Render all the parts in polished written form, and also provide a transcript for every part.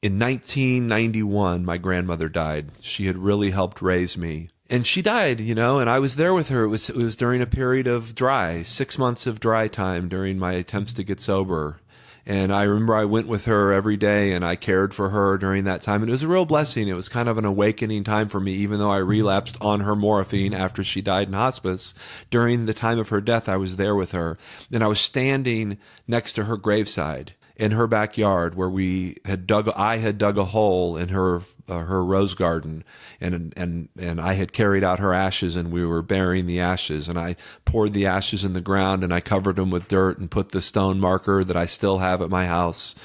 In 1991, my grandmother died. She had really helped raise me. And she died, and I was there with her. It was during a period of 6 months of dry time during my attempts to get sober. And I remember I went with her every day and I cared for her during that time. And it was a real blessing. It was kind of an awakening time for me, even though I relapsed on her morphine after she died in hospice. During the time of her death, I was there with her. And I was standing next to her graveside in her backyard where I had dug a hole in her rose garden, and I had carried out her ashes, and we were burying the ashes, and I poured the ashes in the ground, and I covered them with dirt and put the stone marker that I still have at my house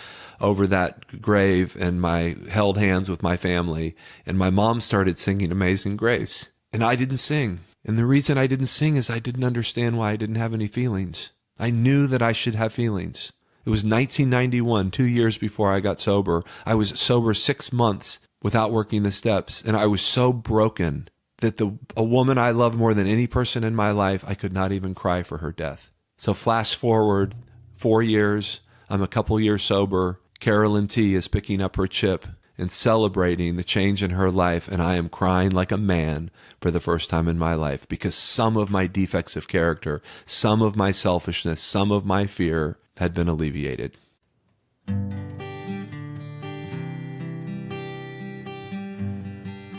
over that grave, and I held hands with my family, and my mom started singing Amazing Grace, and I didn't sing. And the reason I didn't sing is I didn't understand why I didn't have any feelings. I knew that I should have feelings. It was 1991, 2 years before I got sober. I was sober 6 months without working the steps, and I was so broken that a woman I loved more than any person in my life, I could not even cry for her death. So flash forward 4 years, I'm a couple years sober. Carolyn T is picking up her chip and celebrating the change in her life, and I am crying like a man for the first time in my life because some of my defects of character, some of my selfishness, some of my fear had been alleviated.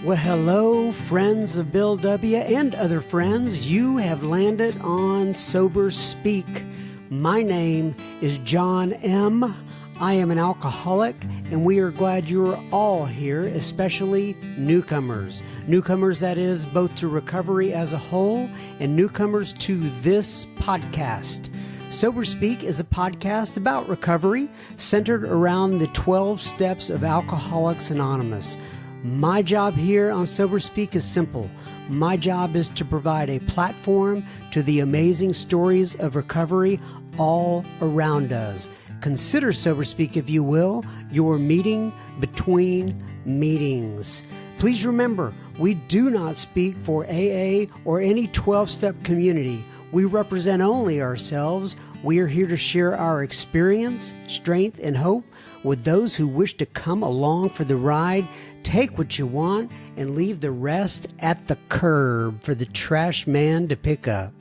Well, hello, friends of Bill W. and other friends. You have landed on Sober Speak. My name is John M. I am an alcoholic, and we are glad you are all here, especially newcomers. Newcomers, that is, both to recovery as a whole and newcomers to this podcast. Sober Speak is a podcast about recovery centered around the 12 steps of Alcoholics Anonymous. My job here on Sober Speak is simple. My job is to provide a platform to the amazing stories of recovery all around us. Consider Sober Speak, if you will, your meeting between meetings. Please remember, we do not speak for AA or any 12-step community. We represent only ourselves. We are here to share our experience, strength, and hope with those who wish to come along for the ride. Take what you want and leave the rest at the curb for the trash man to pick up.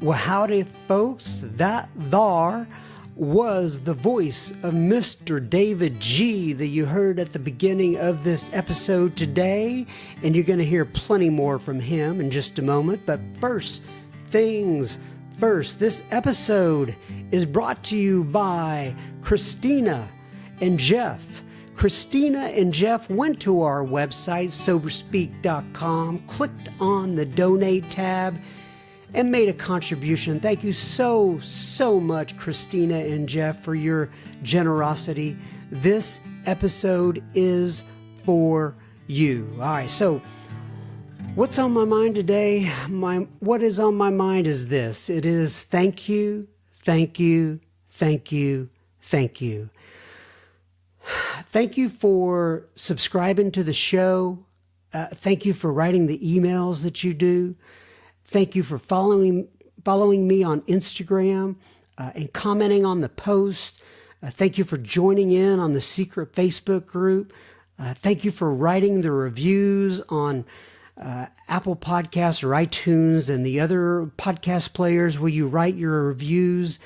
Well, howdy, folks. That thar was the voice of Mr. David G. that you heard at the beginning of this episode today, and you're going to hear plenty more from him in just a moment. But first things first, this episode is brought to you by Christina and Jeff. Christina and Jeff went to our website, soberspeak.com, clicked on the donate tab, and made a contribution. Thank you so much, Christina and Jeff, for your generosity. This episode is for you. All right, so what's on my mind today? What is on my mind is this. It is thank you, thank you, thank you, thank you. Thank you for subscribing to the show. Thank you for writing the emails that you do. Thank you for following me on Instagram and commenting on the post. Thank you for joining in on the secret Facebook group. Thank you for writing the reviews on Apple Podcasts or iTunes and the other podcast players where you write your reviews.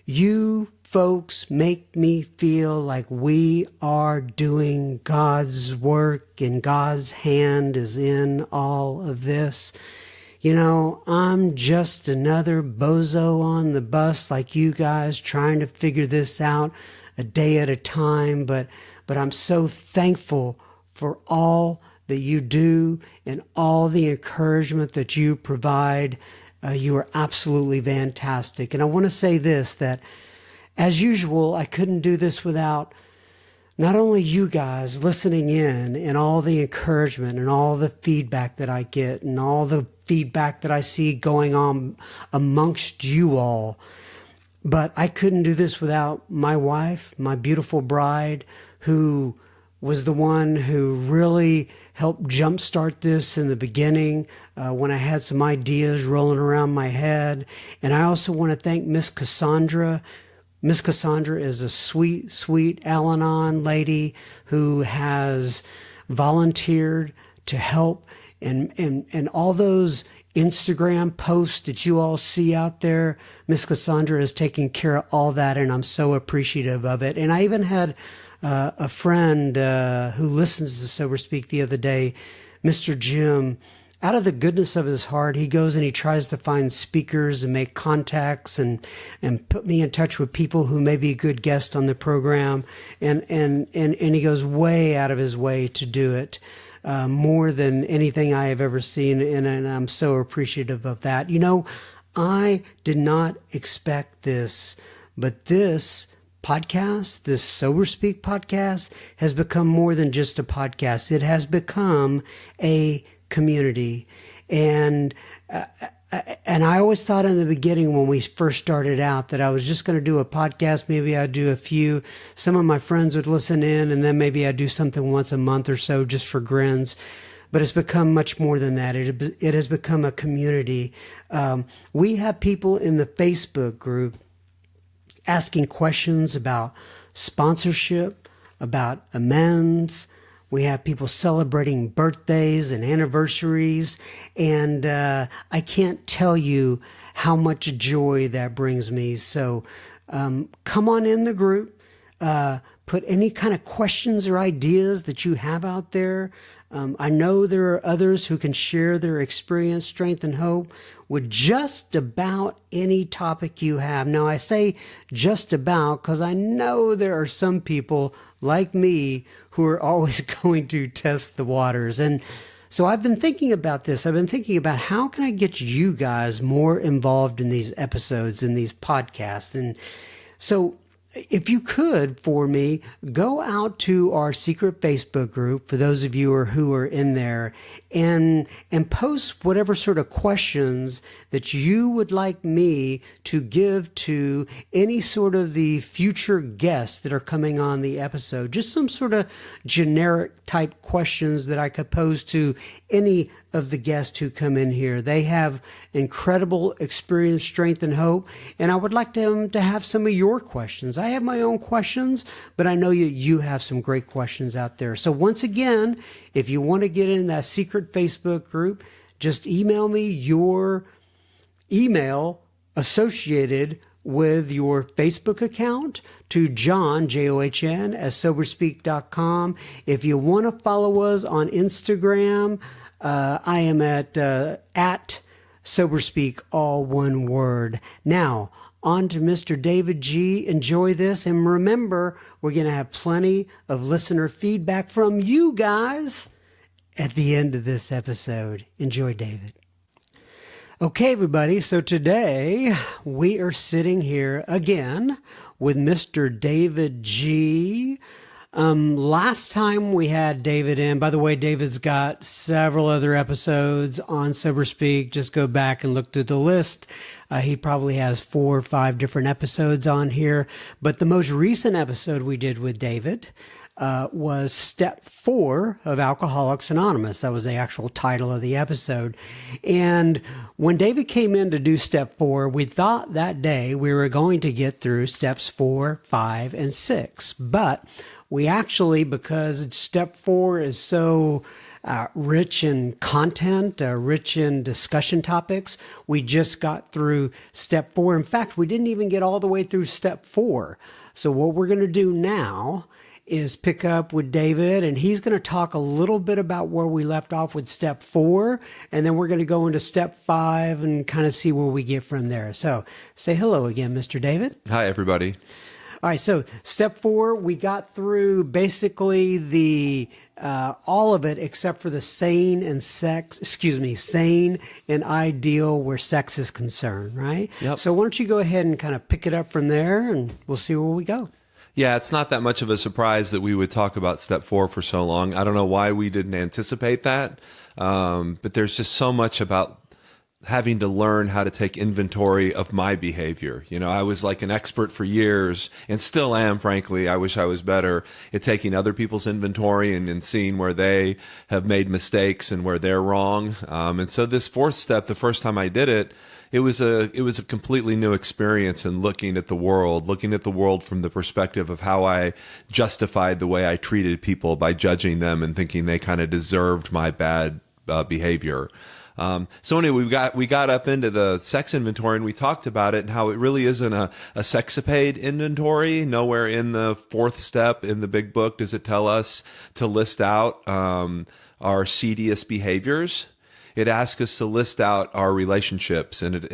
You folks make me feel like we are doing God's work and God's hand is in all of this. You know, I'm just another bozo on the bus like you guys trying to figure this out a day at a time, but I'm so thankful for all that you do and all the encouragement that you provide. You are absolutely fantastic. And I want to say this, that as usual, I couldn't do this without not only you guys listening in and all the encouragement and all the feedback that I get and all the feedback that I see going on amongst you all, but I couldn't do this without my wife, my beautiful bride, who was the one who really helped jumpstart this in the beginning when I had some ideas rolling around my head. And I also want to thank Miss Cassandra, Miss Cassandra is a sweet, sweet Al-Anon lady who has volunteered to help, and all those Instagram posts that you all see out there, Miss Cassandra is taking care of all that, and I'm so appreciative of it. And I even had a friend who listens to Sober Speak the other day, Mr. Jim. Out of the goodness of his heart, he goes and he tries to find speakers and make contacts and put me in touch with people who may be a good guest on the program. And he goes way out of his way to do it, more than anything I have ever seen. And I'm so appreciative of that. You know, I did not expect this, but this podcast, this Sober Speak podcast, has become more than just a podcast. It has become a community. And I always thought in the beginning when we first started out that I was just going to do a podcast. Maybe I'd do a few. Some of my friends would listen in, and then maybe I'd do something once a month or so just for grins. But it's become much more than that. It has become a community. We have people in the Facebook group asking questions about sponsorship, about amends. We have people celebrating birthdays and anniversaries, and I can't tell you how much joy that brings me. So come on in the group, put any kind of questions or ideas that you have out there. I know there are others who can share their experience, strength, and hope with just about any topic you have. Now, I say just about because I know there are some people like me who are always going to test the waters. And so I've been thinking about this. I've been thinking about how can I get you guys more involved in these episodes, in these podcasts. And so if you could, for me, go out to our secret Facebook group, for those of you who are in there, and post whatever sort of questions that you would like me to give to any sort of the future guests that are coming on the episode. Just some sort of generic type questions that I could pose to any of the guests who come in here. They have incredible experience, strength, and hope, and I would like them to have some of your questions. I have my own questions, but I know you have some great questions out there. So once again, if you want to get in that secret Facebook group, just email me your email associated with your Facebook account to John, John, at soberspeak.com. If you want to follow us on Instagram, I am at SoberSpeak, all one word. Now, on to Mr. David G. Enjoy this. And remember, we're going to have plenty of listener feedback from you guys at the end of this episode. Enjoy, David. Okay, everybody. So today we are sitting here again with Mr. David G. Last time we had David in, by the way, David's got several other episodes on Sober Speak. Just go back and look through the list. He probably has 4 or 5 different episodes on here. But the most recent episode we did with David was Step 4 of Alcoholics Anonymous. That was the actual title of the episode. And when David came in to do Step 4, we thought that day we were going to get through Steps 4, 5, and 6. But we actually, because Step 4 is so rich in content, rich in discussion topics, we just got through Step 4. In fact, we didn't even get all the way through Step 4. So what we're going to do now is pick up with David, and he's going to talk a little bit about where we left off with Step 4, and then we're going to go into Step 5 and kind of see where we get from there. So say hello again, Mr. David. Hi, everybody. All right, so Step 4, we got through basically the all of it except for the sane and ideal where sex is concerned, right? Yep. So why don't you go ahead and kind of pick it up from there, and we'll see where we go. Yeah, it's not that much of a surprise that we would talk about Step 4 for so long. I don't know why we didn't anticipate that, but there's just so much about having to learn how to take inventory of my behavior. You know, I was like an expert for years, and still am, frankly. I wish I was better at taking other people's inventory and seeing where they have made mistakes and where they're wrong. And so this 4th step, the first time I did it, it was a completely new experience in looking at the world from the perspective of how I justified the way I treated people by judging them and thinking they kind of deserved my bad behavior. So anyway, we got up into the sex inventory and we talked about it and how it really isn't a sexapade inventory. Nowhere in the fourth step in the big book does it tell us to list out our seediest behaviors. It asks us to list out our relationships, and it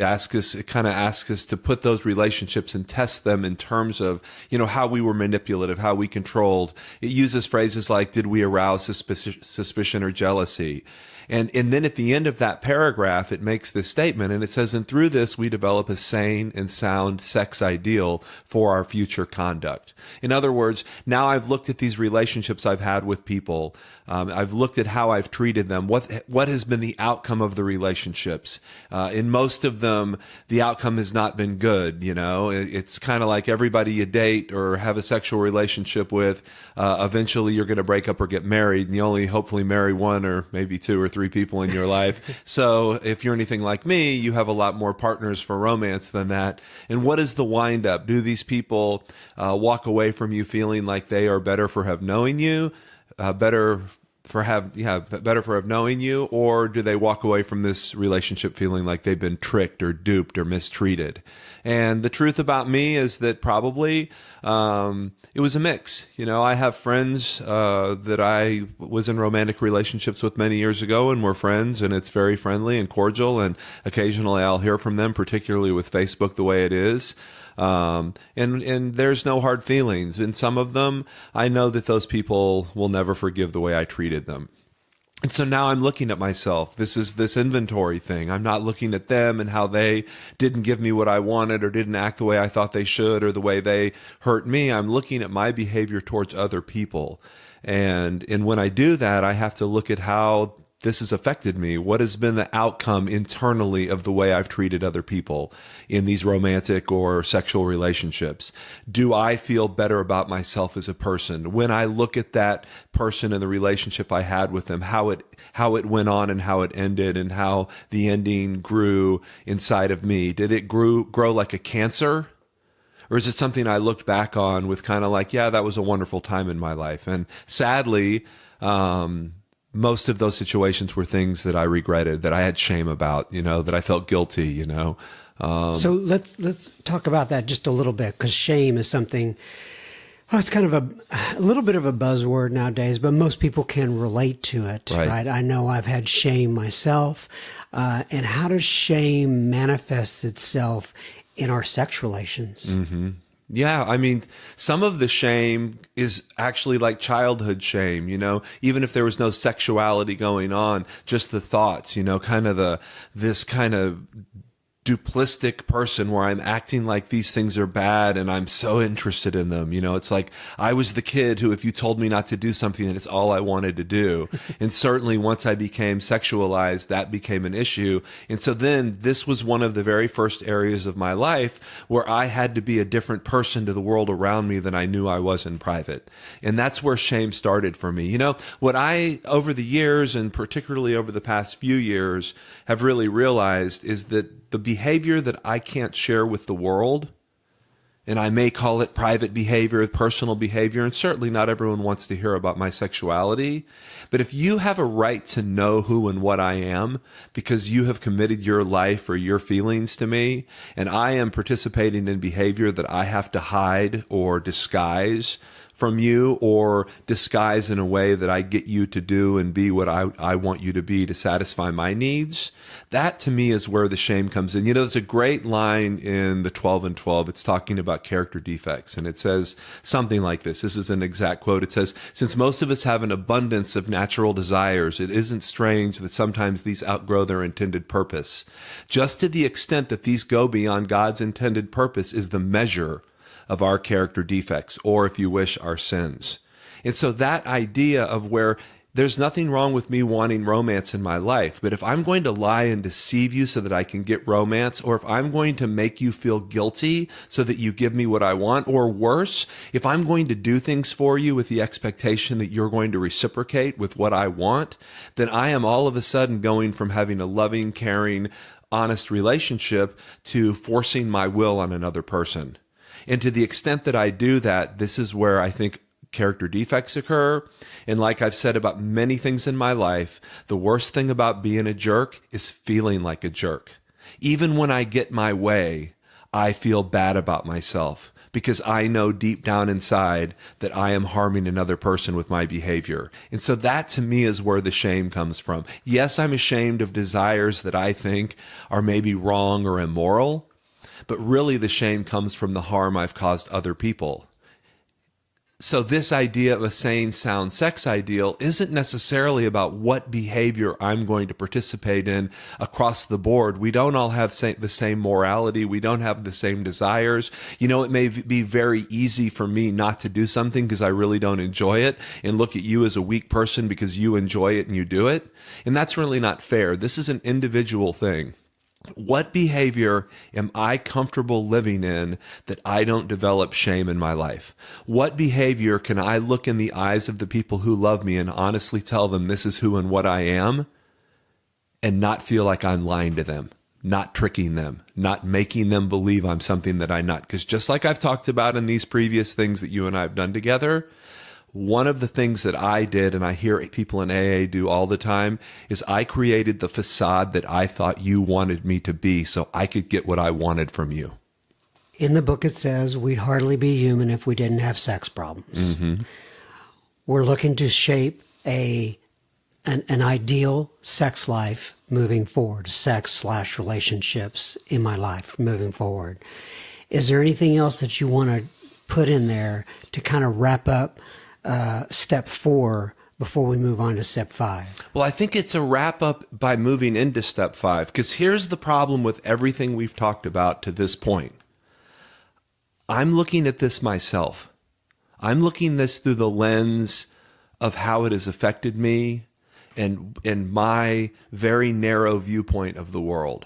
kind of asks us to put those relationships and test them in terms of, how we were manipulative, how we controlled. It uses phrases like, did we arouse suspicion or jealousy? And then at the end of that paragraph, it makes this statement, and it says, and through this, we develop a sane and sound sex ideal for our future conduct. In other words, now I've looked at these relationships I've had with people. I've looked at how I've treated them. What has been the outcome of the relationships? In most of them, the outcome has not been good. It's kind of like everybody you date or have a sexual relationship with, eventually you're going to break up or get married, and you only hopefully marry one or maybe two or three people in your life. So if you're anything like me, you have a lot more partners for romance than that. And what is the wind up? Do these people walk away from you feeling like they are better for have knowing you, better for have knowing you, or do they walk away from this relationship feeling like they've been tricked or duped or mistreated? And the truth about me is that probably it was a mix. I have friends that I was in romantic relationships with many years ago, and we're friends, and it's very friendly and cordial, and occasionally I'll hear from them, particularly with Facebook the way it is. And there's no hard feelings. In some of them, I know that those people will never forgive the way I treated them. And so now I'm looking at myself. This is this inventory thing. I'm not looking at them and how they didn't give me what I wanted or didn't act the way I thought they should or the way they hurt me. I'm looking at my behavior towards other people. And when I do that, I have to look at how this has affected me. What has been the outcome internally of the way I've treated other people in these romantic or sexual relationships? Do I feel better about myself as a person? When I look at that person and the relationship I had with them, how it went on and how it ended and how the ending grew inside of me. Did it grow like a cancer? Or is it something I looked back on with kind of like, yeah, that was a wonderful time in my life? And sadly, most of those situations were things that I regretted, that I had shame about, that I felt guilty, So let's talk about that just a little bit, because shame is something, it's kind of a little bit of a buzzword nowadays, but most people can relate to it, right? I know I've had shame myself. And how does shame manifest itself in our sex relations? Mm-hmm. Yeah, I mean, some of the shame is actually like childhood shame, even if there was no sexuality going on, just the thoughts, kind of this kind of duplistic person where I'm acting like these things are bad and I'm so interested in them. It's like I was the kid who, if you told me not to do something, it's all I wanted to do. And certainly once I became sexualized, that became an issue. And so then this was one of the very first areas of my life where I had to be a different person to the world around me than I knew I was in private. And that's where shame started for me. What I, over the years, and particularly over the past few years, have really realized is that the behavior that I can't share with the world, and I may call it private behavior, personal behavior, and certainly not everyone wants to hear about my sexuality, but if you have a right to know who and what I am because you have committed your life or your feelings to me, and I am participating in behavior that I have to hide or disguise from you or disguise in a way that I get you to do and be what I want you to be to satisfy my needs, that to me is where the shame comes in. There's a great line in the 12 and 12. It's talking about character defects, and it says something like this. This is an exact quote. It says, since most of us have an abundance of natural desires, it isn't strange that sometimes these outgrow their intended purpose. Just to the extent that these go beyond God's intended purpose is the measure of our character defects, or if you wish, our sins. And so that idea of where there's nothing wrong with me wanting romance in my life, but if I'm going to lie and deceive you so that I can get romance, or if I'm going to make you feel guilty so that you give me what I want, or worse, if I'm going to do things for you with the expectation that you're going to reciprocate with what I want, then I am all of a sudden going from having a loving, caring, honest relationship to forcing my will on another person. And to the extent that I do that, this is where I think character defects occur. And like I've said about many things in my life, the worst thing about being a jerk is feeling like a jerk. Even when I get my way, I feel bad about myself because I know deep down inside that I am harming another person with my behavior. And so that to me is where the shame comes from. Yes, I'm ashamed of desires that I think are maybe wrong or immoral, but really the shame comes from the harm I've caused other people. So this idea of a sane, sound sex ideal isn't necessarily about what behavior I'm going to participate in across the board. We don't all have the same morality. We don't have the same desires. You know, it may be very easy for me not to do something because I really don't enjoy it and look at you as a weak person because you enjoy it and you do it. And that's really not fair. This is an individual thing. What behavior am I comfortable living in that I don't develop shame in my life? What behavior can I look in the eyes of the people who love me and honestly tell them this is who and what I am and not feel like I'm lying to them, not tricking them, not making them believe I'm something that I'm not? Because just like I've talked about in these previous things that you and I have done together, one of the things that I did, and I hear people in AA do all the time, is I created the facade that I thought you wanted me to be so I could get what I wanted from you. In the book, it says we'd hardly be human if we didn't have sex problems. Mm-hmm. We're looking to shape an ideal sex life moving forward, sex/relationships in my life moving forward. Is there anything else that you want to put in there to kind of wrap up step 4 before we move on to step 5? Well, I think it's a wrap up by moving into step 5, because here's the problem with everything we've talked about to this point. I'm looking at this myself. I'm looking this through the lens of how it has affected me and my very narrow viewpoint of the world.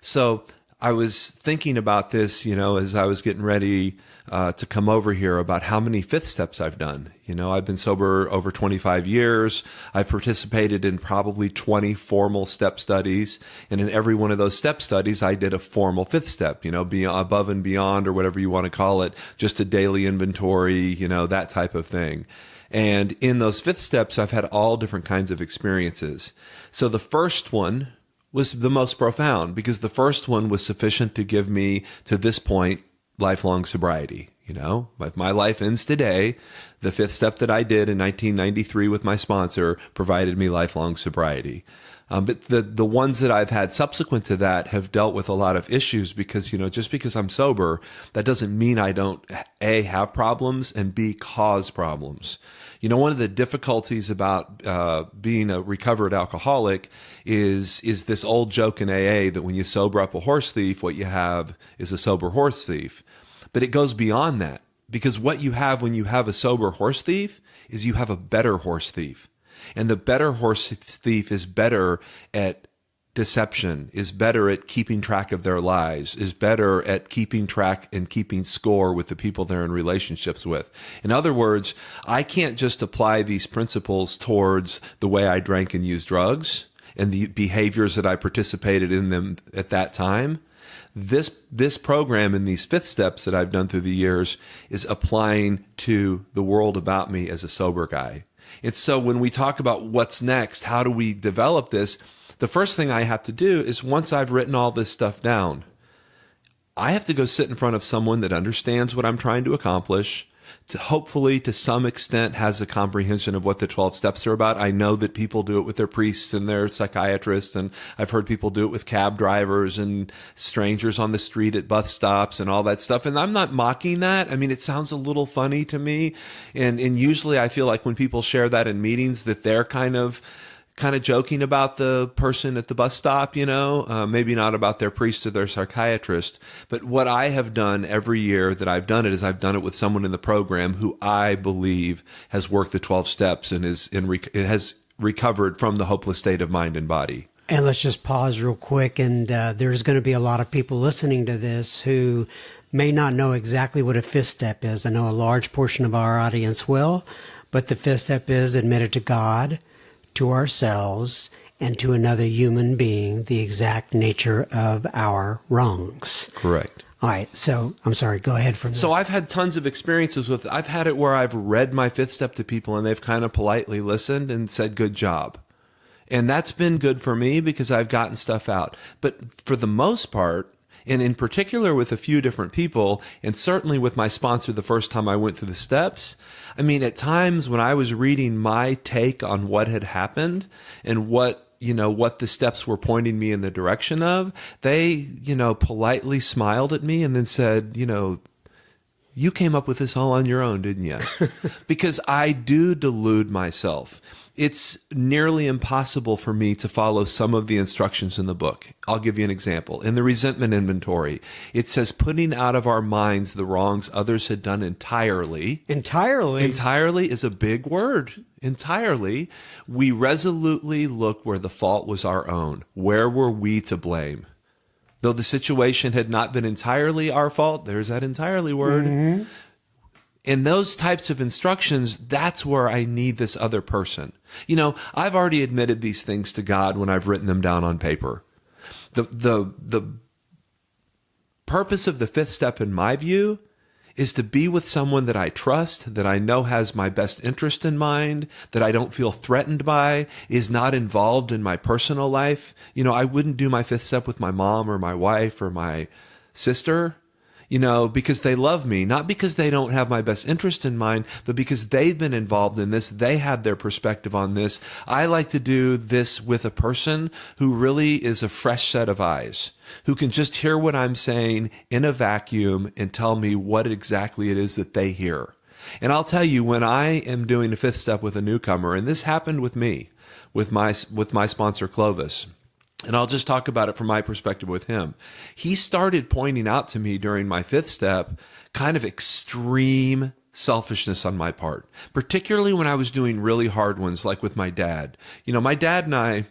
So I was thinking about this, as I was getting ready to come over here, about how many fifth steps I've done. I've been sober over 25 years. I've participated in probably 20 formal step studies. And in every one of those step studies, I did a formal fifth step, be above and beyond, or whatever you want to call it, just a daily inventory, that type of thing. And in those fifth steps, I've had all different kinds of experiences. So the first one was the most profound, because the first one was sufficient to give me, to this point, lifelong sobriety. If my life ends today, the fifth step that I did in 1993 with my sponsor provided me lifelong sobriety. But the ones that I've had subsequent to that have dealt with a lot of issues because, just because I'm sober, that doesn't mean I don't, A, have problems, and B, cause problems. One of the difficulties about being a recovered alcoholic is this old joke in AA that when you sober up a horse thief, what you have is a sober horse thief. But it goes beyond that, because what you have when you have a sober horse thief is you have a better horse thief. And the better horse thief is better at deception, is better at keeping track of their lives, is better at keeping track and keeping score with the people they're in relationships with. In other words, I can't just apply these principles towards the way I drank and used drugs and the behaviors that I participated in them at that time. This program and these fifth steps that I've done through the years is applying to the world about me as a sober guy. And so when we talk about what's next, how do we develop this? The first thing I have to do is, once I've written all this stuff down, I have to go sit in front of someone that understands what I'm trying to accomplish, to hopefully to some extent has a comprehension of what the 12 steps are about. I know that people do it with their priests and their psychiatrists, and I've heard people do it with cab drivers and strangers on the street at bus stops and all that stuff. And I'm not mocking that. I mean, it sounds a little funny to me. And usually I feel like when people share that in meetings that they're kind of joking about the person at the bus stop, maybe not about their priest or their psychiatrist. But what I have done every year that I've done it is I've done it with someone in the program who I believe has worked the 12 steps and has recovered from the hopeless state of mind and body. And let's just pause real quick. And there's going to be a lot of people listening to this who may not know exactly what a fifth step is. I know a large portion of our audience will, but the fifth step is admit it to God, to ourselves, and to another human being the exact nature of our wrongs. Correct. All right. So I'm sorry. Go ahead from there. So I've had tons of experiences with, I've had it where I've read my fifth step to people and they've kind of politely listened and said, good job. And that's been good for me because I've gotten stuff out. But for the most part, and in particular with a few different people, and certainly with my sponsor the first time I went through the steps, I mean, at times when I was reading my take on what had happened and what the steps were pointing me in the direction of, they, politely smiled at me and then said, you came up with this all on your own, didn't you? Because I do delude myself. It's nearly impossible for me to follow some of the instructions in the book. I'll give you an example. In the resentment inventory, it says putting out of our minds the wrongs others had done entirely. Entirely? Entirely is a big word. Entirely. We resolutely look where the fault was our own. Where were we to blame? Though the situation had not been entirely our fault, there's that entirely word. Mm-hmm. In those types of instructions, that's where I need this other person. I've already admitted these things to God when I've written them down on paper. The purpose of the fifth step, in my view, is to be with someone that I trust, that I know has my best interest in mind, that I don't feel threatened by, is not involved in my personal life. I wouldn't do my fifth step with my mom or my wife or my sister, because they love me, not because they don't have my best interest in mind, but because they've been involved in this. They have their perspective on this. I like to do this with a person who really is a fresh set of eyes, who can just hear what I'm saying in a vacuum and tell me what exactly it is that they hear. And I'll tell you, when I am doing a fifth step with a newcomer, and this happened with me, with my sponsor Clovis, and I'll just talk about it from my perspective with him. He started pointing out to me during my fifth step kind of extreme selfishness on my part, particularly when I was doing really hard ones, like with my dad. My dad and I,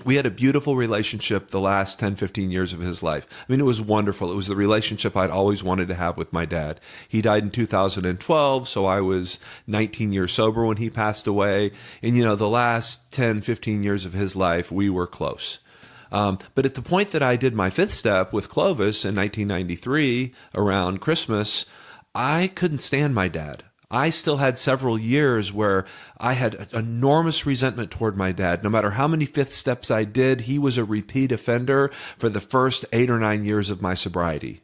we had a beautiful relationship the last 10, 15 years of his life. I mean, it was wonderful. It was the relationship I'd always wanted to have with my dad. He died in 2012, so I was 19 years sober when he passed away. And, the last 10, 15 years of his life, we were close. But at the point that I did my fifth step with Clovis in 1993, around Christmas, I couldn't stand my dad. I still had several years where I had enormous resentment toward my dad. No matter how many fifth steps I did, he was a repeat offender for the first 8 or 9 years of my sobriety.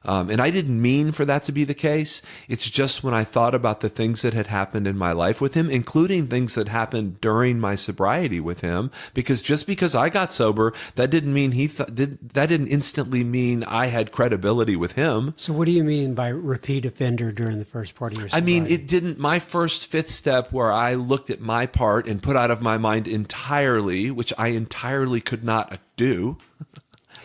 And I didn't mean for that to be the case. It's just when I thought about the things that had happened in my life with him, including things that happened during my sobriety with him, because just because I got sober, that didn't mean that didn't instantly mean I had credibility with him. So what do you mean by repeat offender during the first part of your sobriety? I mean, it didn't, my first fifth step where I looked at my part and put out of my mind entirely, which I entirely could not do.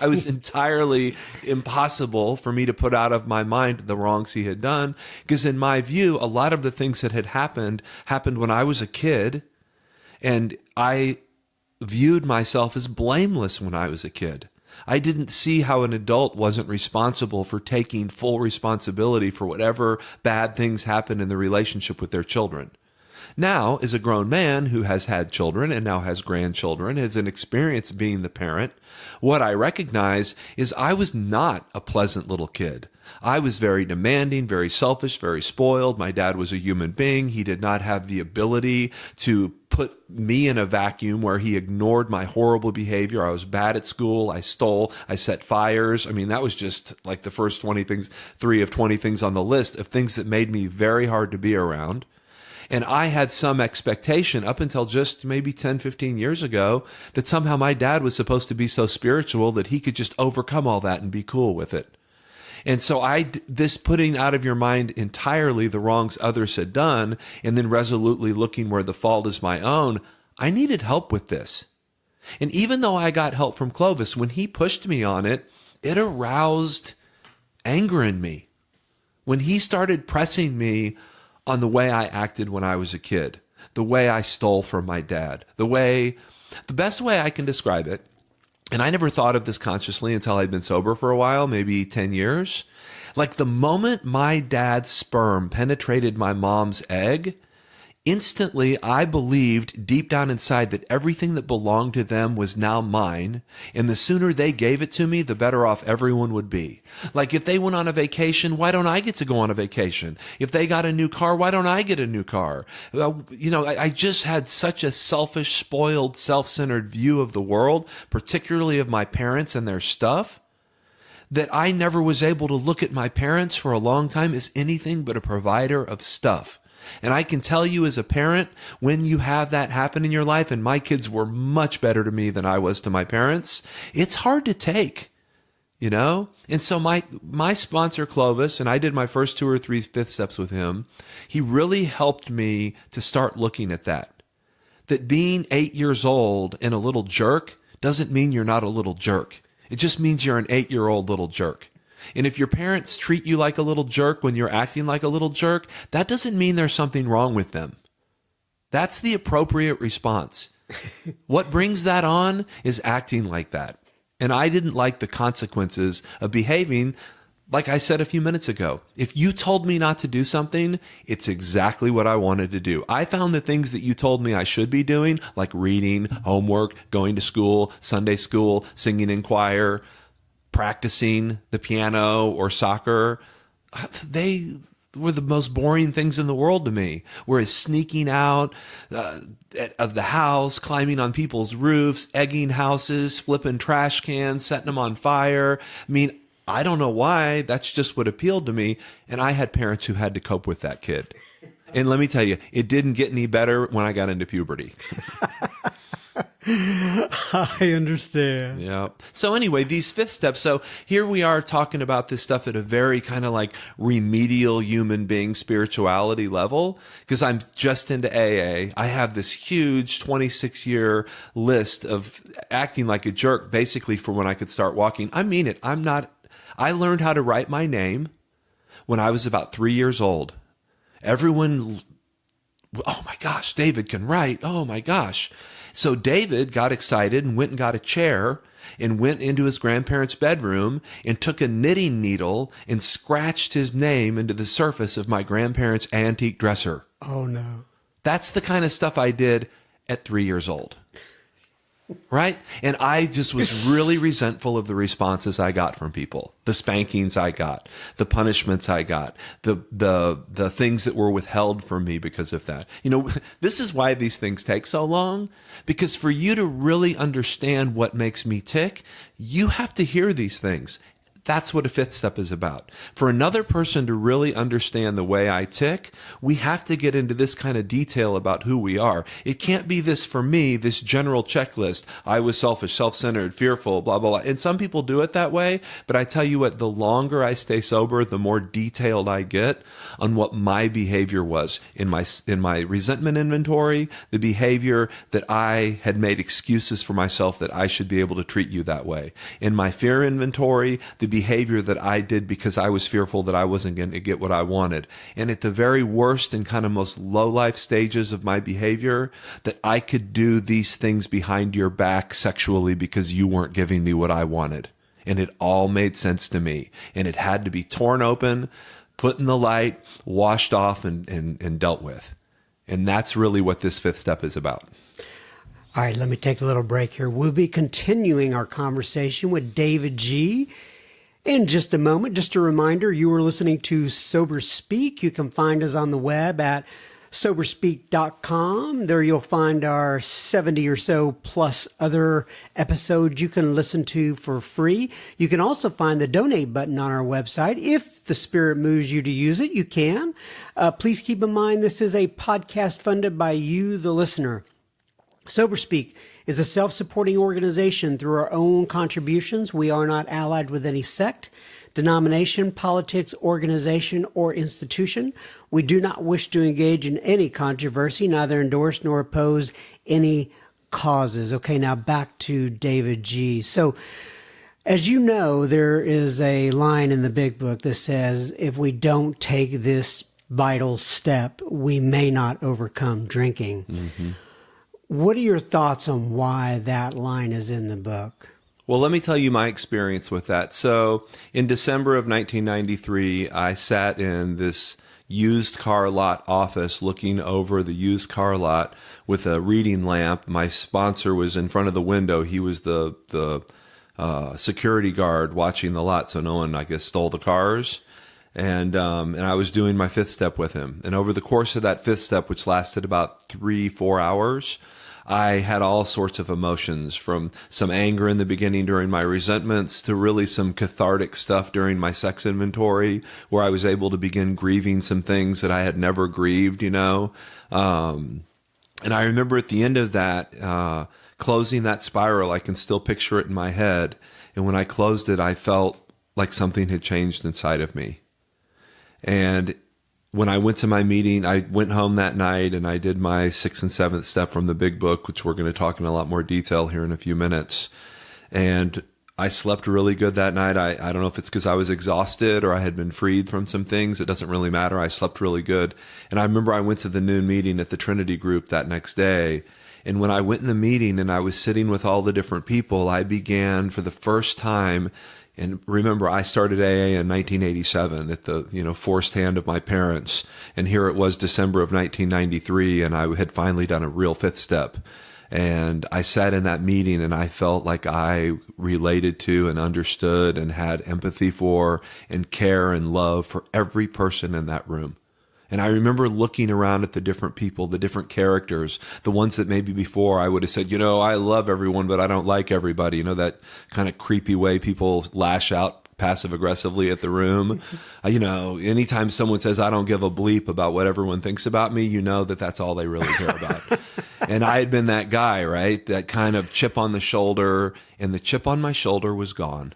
I was entirely impossible for me to put out of my mind the wrongs he had done. Because in my view, a lot of the things that had happened when I was a kid. And I viewed myself as blameless when I was a kid. I didn't see how an adult wasn't responsible for taking full responsibility for whatever bad things happened in the relationship with their children. Now, as a grown man who has had children and now has grandchildren, has an experience being the parent, what I recognize is I was not a pleasant little kid. I was very demanding, very selfish, very spoiled. My dad was a human being. He did not have the ability to put me in a vacuum where he ignored my horrible behavior. I was bad at school. I stole. I set fires. I mean, that was just like the first 3 of 20 things on the list of things that made me very hard to be around. And I had some expectation up until just maybe 10, 15 years ago that somehow my dad was supposed to be so spiritual that he could just overcome all that and be cool with it. And so this putting out of your mind entirely the wrongs others had done and then resolutely looking where the fault is my own, I needed help with this. And even though I got help from Clovis, when he pushed me on it, it aroused anger in me. When he started pressing me on the way I acted when I was a kid, the way I stole from my dad, the best way I can describe it, and I never thought of this consciously until I'd been sober for a while, maybe 10 years, like the moment my dad's sperm penetrated my mom's egg, Instantly, I believed deep down inside that everything that belonged to them was now mine. And the sooner they gave it to me, the better off everyone would be. Like if they went on a vacation, why don't I get to go on a vacation? If they got a new car, why don't I get a new car? I just had such a selfish, spoiled, self-centered view of the world, particularly of my parents and their stuff, that I never was able to look at my parents for a long time as anything but a provider of stuff. And I can tell you as a parent, when you have that happen in your life, and my kids were much better to me than I was to my parents, it's hard to take, And so my sponsor, Clovis, and I did my first 2 or 3 fifth steps with him, he really helped me to start looking at that. That being 8 years old and a little jerk doesn't mean you're not a little jerk. It just means you're an 8-year-old little jerk. And if your parents treat you like a little jerk when you're acting like a little jerk, that doesn't mean there's something wrong with them. That's the appropriate response. What brings that on is acting like that. And I didn't like the consequences of behaving like I said a few minutes ago. If you told me not to do something, it's exactly what I wanted to do. I found the things that you told me I should be doing, like reading, homework, going to school, Sunday school, singing in choir, practicing the piano or soccer, they were the most boring things in the world to me. Whereas sneaking out of the house, climbing on people's roofs, egging houses, flipping trash cans, setting them on fire. I don't know why. That's just what appealed to me. And I had parents who had to cope with that kid. And let me tell you, it didn't get any better when I got into puberty. I understand. Yeah. So anyway, these fifth steps. So here we are talking about this stuff at a very kind of like remedial human being spirituality level, because I'm just into AA. I have this huge 26-year list of acting like a jerk, basically for when I could start walking. I mean it. I learned how to write my name when I was about 3 years old. Everyone, oh my gosh, David can write. Oh my gosh. So David got excited and went and got a chair and went into his grandparents' bedroom and took a knitting needle and scratched his name into the surface of my grandparents' antique dresser. Oh, no. That's the kind of stuff I did at 3 years old. Right? And I just was really resentful of the responses I got from people, the spankings I got, the punishments I got, the things that were withheld from me because of that. This is why these things take so long, because for you to really understand what makes me tick, you have to hear these things. That's what a fifth step is about. For another person to really understand the way I tick, we have to get into this kind of detail about who we are. It can't be this, for me, this general checklist. I was selfish, self-centered, fearful, blah, blah, blah. And some people do it that way. But I tell you what, the longer I stay sober, the more detailed I get on what my behavior was in my resentment inventory, the behavior that I had made excuses for myself that I should be able to treat you that way. In my fear inventory, the behavior that I did because I was fearful that I wasn't going to get what I wanted. And at the very worst and kind of most low life stages of my behavior, that I could do these things behind your back sexually because you weren't giving me what I wanted. And it all made sense to me. And it had to be torn open, put in the light, washed off, and dealt with. And that's really what this fifth step is about. All right, let me take a little break here. We'll be continuing our conversation with David G. in just a moment. Just a reminder, you are listening to Sober Speak. You can find us on the web at soberspeak.com. There you'll find our 70 or so plus other episodes you can listen to for free. You can also find the donate button on our website. If the spirit moves you to use it, you can. Please keep in mind this is a podcast funded by you, the listener. Sober Speak is a self-supporting organization through our own contributions. We are not allied with any sect, denomination, politics, organization, or institution. We do not wish to engage in any controversy, neither endorse nor oppose any causes. Okay, now back to David G. So, as you know, there is a line in the Big Book that says, if we don't take this vital step, we may not overcome drinking. Mm-hmm. What are your thoughts on why that line is in the book? Well, let me tell you my experience with that. So in December of 1993, I sat in this used car lot office looking over the used car lot with a reading lamp. My sponsor was in front of the window. He was the security guard watching the lot so no one, I guess, stole the cars. And I was doing my fifth step with him. And over the course of that fifth step, which lasted about 3-4 hours, I had all sorts of emotions, from some anger in the beginning during my resentments to really some cathartic stuff during my sex inventory, where I was able to begin grieving some things that I had never grieved, you know. And I remember at the end of that, closing that spiral, I can still picture it in my head. And when I closed it, I felt like something had changed inside of me. And when I went to my meeting, I went home that night and I did my 6th and 7th step from the big book, which we're going to talk in a lot more detail here in a few minutes. And I slept really good that night. I don't know if it's because I was exhausted or I had been freed from some things. It doesn't really matter. I slept really good. And I remember I went to the noon meeting at the Trinity group that next day. And when I went in the meeting and I was sitting with all the different people, I began for the first time. And remember, I started AA in 1987 at the, forced hand of my parents. And here it was December of 1993, and I had finally done a real fifth step. And I sat in that meeting and I felt like I related to and understood and had empathy for and care and love for every person in that room. And I remember looking around at the different people, the different characters, the ones that maybe before I would have said, I love everyone, but I don't like everybody. That kind of creepy way people lash out passive aggressively at the room. Anytime someone says, I don't give a bleep about what everyone thinks about me, that that's all they really care about. And I had been that guy, right? That kind of chip on the shoulder, and the chip on my shoulder was gone.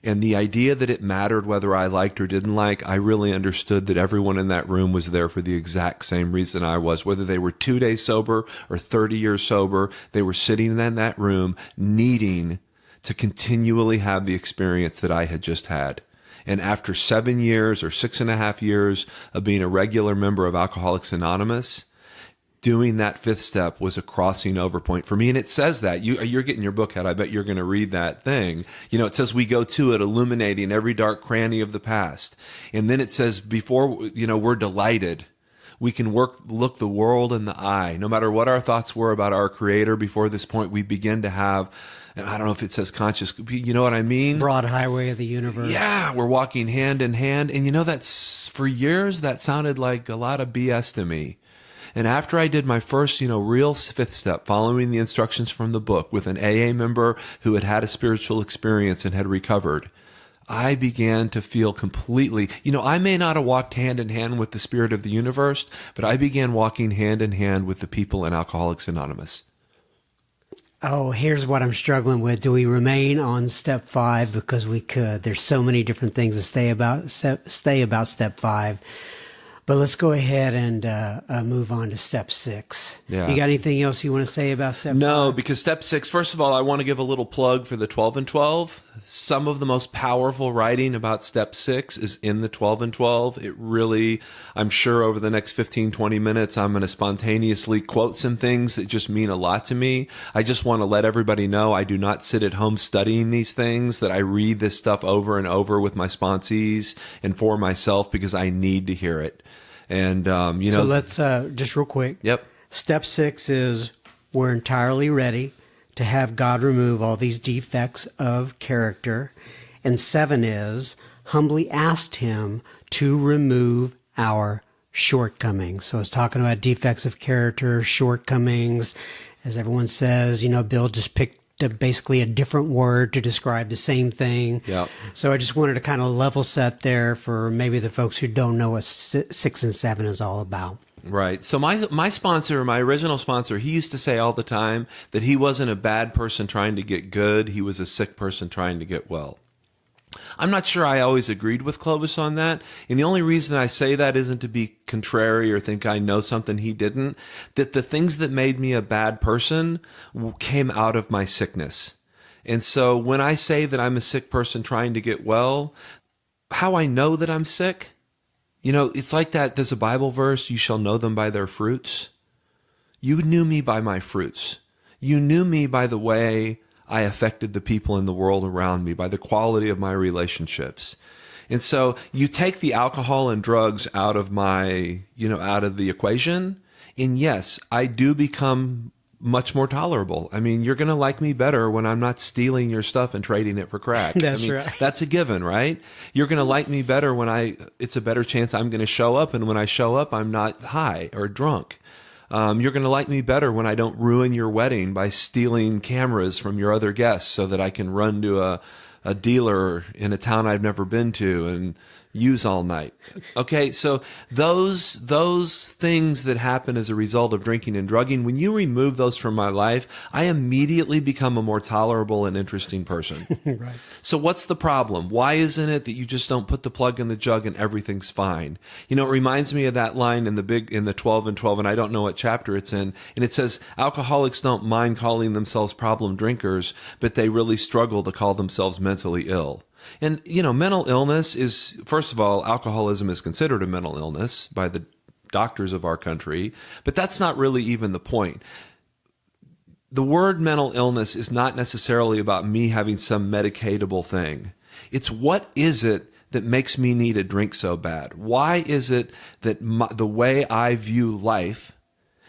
And the idea that it mattered whether I liked or didn't like, I really understood that everyone in that room was there for the exact same reason I was. Whether they were 2 days sober or 30 years sober, they were sitting in that room needing to continually have the experience that I had just had. And after 7 years or 6.5 years of being a regular member of Alcoholics Anonymous, doing that fifth step was a crossing over point for me. And it says that. You're getting your book out. I bet you're going to read that thing. It says we go to it illuminating every dark cranny of the past. And then it says before, we're delighted. We can look the world in the eye. No matter what our thoughts were about our Creator before this point, we begin to have, and I don't know if it says conscious, you know what I mean? Broad highway of the universe. Yeah, we're walking hand in hand. And that's, for years, that sounded like a lot of BS to me. And after I did my first, real fifth step, following the instructions from the book with an AA member who had had a spiritual experience and had recovered, I began to feel completely, I may not have walked hand in hand with the spirit of the universe, but I began walking hand in hand with the people in Alcoholics Anonymous. Oh, here's what I'm struggling with. Do we remain on step 5? Because we could. There's so many different things to stay about step 5. But let's go ahead and move on to step 6. Yeah. You got anything else you want to say about step 5? No, because step 6, first of all, I want to give a little plug for the 12 and 12. Some of the most powerful writing about step 6 is in the 12 and 12. It really, I'm sure over the next 15, 20 minutes, I'm going to spontaneously quote some things that just mean a lot to me. I just want to let everybody know I do not sit at home studying these things, that I read this stuff over and over with my sponsees and for myself because I need to hear it. And, So let's, just real quick. Yep. Step 6 is we're entirely ready to have God remove all these defects of character. And 7 is humbly asked him to remove our shortcomings. So it's talking about defects of character, shortcomings. As everyone says, Bill just picked basically a different word to describe the same thing. Yep. So I just wanted to kind of level set there for maybe the folks who don't know what 6 and 7 is all about. Right. So my sponsor, my original sponsor, he used to say all the time that he wasn't a bad person trying to get good. He was a sick person trying to get well. I'm not sure I always agreed with Clovis on that. And the only reason I say that isn't to be contrary or think I know something he didn't, that the things that made me a bad person came out of my sickness. And so when I say that I'm a sick person trying to get well, how I know that I'm sick, it's like that. There's a Bible verse, you shall know them by their fruits. You knew me by my fruits. You knew me by the way I affected the people in the world around me, by the quality of my relationships. And so you take the alcohol and drugs out of out of the equation. And yes, I do become much more tolerable. I mean, you're going to like me better when I'm not stealing your stuff and trading it for crack. That's right. That's a given, right? You're going to like me better when it's a better chance I'm going to show up. And when I show up, I'm not high or drunk. You're going to like me better when I don't ruin your wedding by stealing cameras from your other guests so that I can run to a dealer in a town I've never been to and use all night. Okay, so those things that happen as a result of drinking and drugging, when you remove those from my life, I immediately become a more tolerable and interesting person. Right. So what's the problem? Why isn't it that you just don't put the plug in the jug and everything's fine? You know, it reminds me of that line in the 12 and 12, and I don't know what chapter it's in, and it says, alcoholics don't mind calling themselves problem drinkers, but they really struggle to call themselves mentally ill. And, you know, mental illness is, first of all, alcoholism is considered a mental illness by the doctors of our country, but that's not really even the point. The word mental illness is not necessarily about me having some medicatable thing. It's what is it that makes me need a drink so bad? Why is it that the way I view life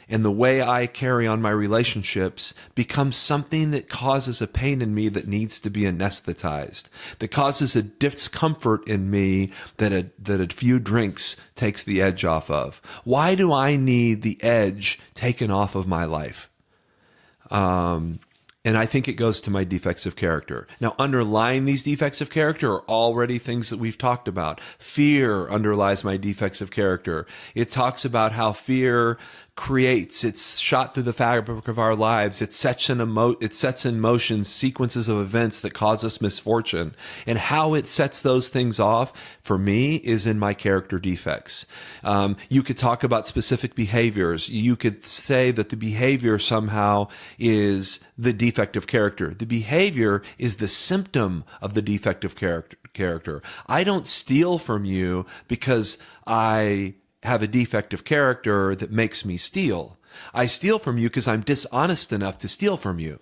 and the way I carry on my relationships becomes something that causes a pain in me that needs to be anesthetized, that causes a discomfort in me that a few drinks takes the edge off of? Why do I need the edge taken off of my life? And I think it goes to my defects of character. Now, underlying these defects of character are already things that we've talked about. Fear underlies my defects of character. It talks about how fear creates, it's shot through the fabric of our lives. It sets in motion sequences of events that cause us misfortune. And how it sets those things off, for me, is in my character defects. You could talk about specific behaviors. You could say that the behavior somehow is the defect of character. The behavior is the symptom of the defect of character. I don't steal from you because I have a defect of character that makes me steal. I steal from you because I'm dishonest enough to steal from you.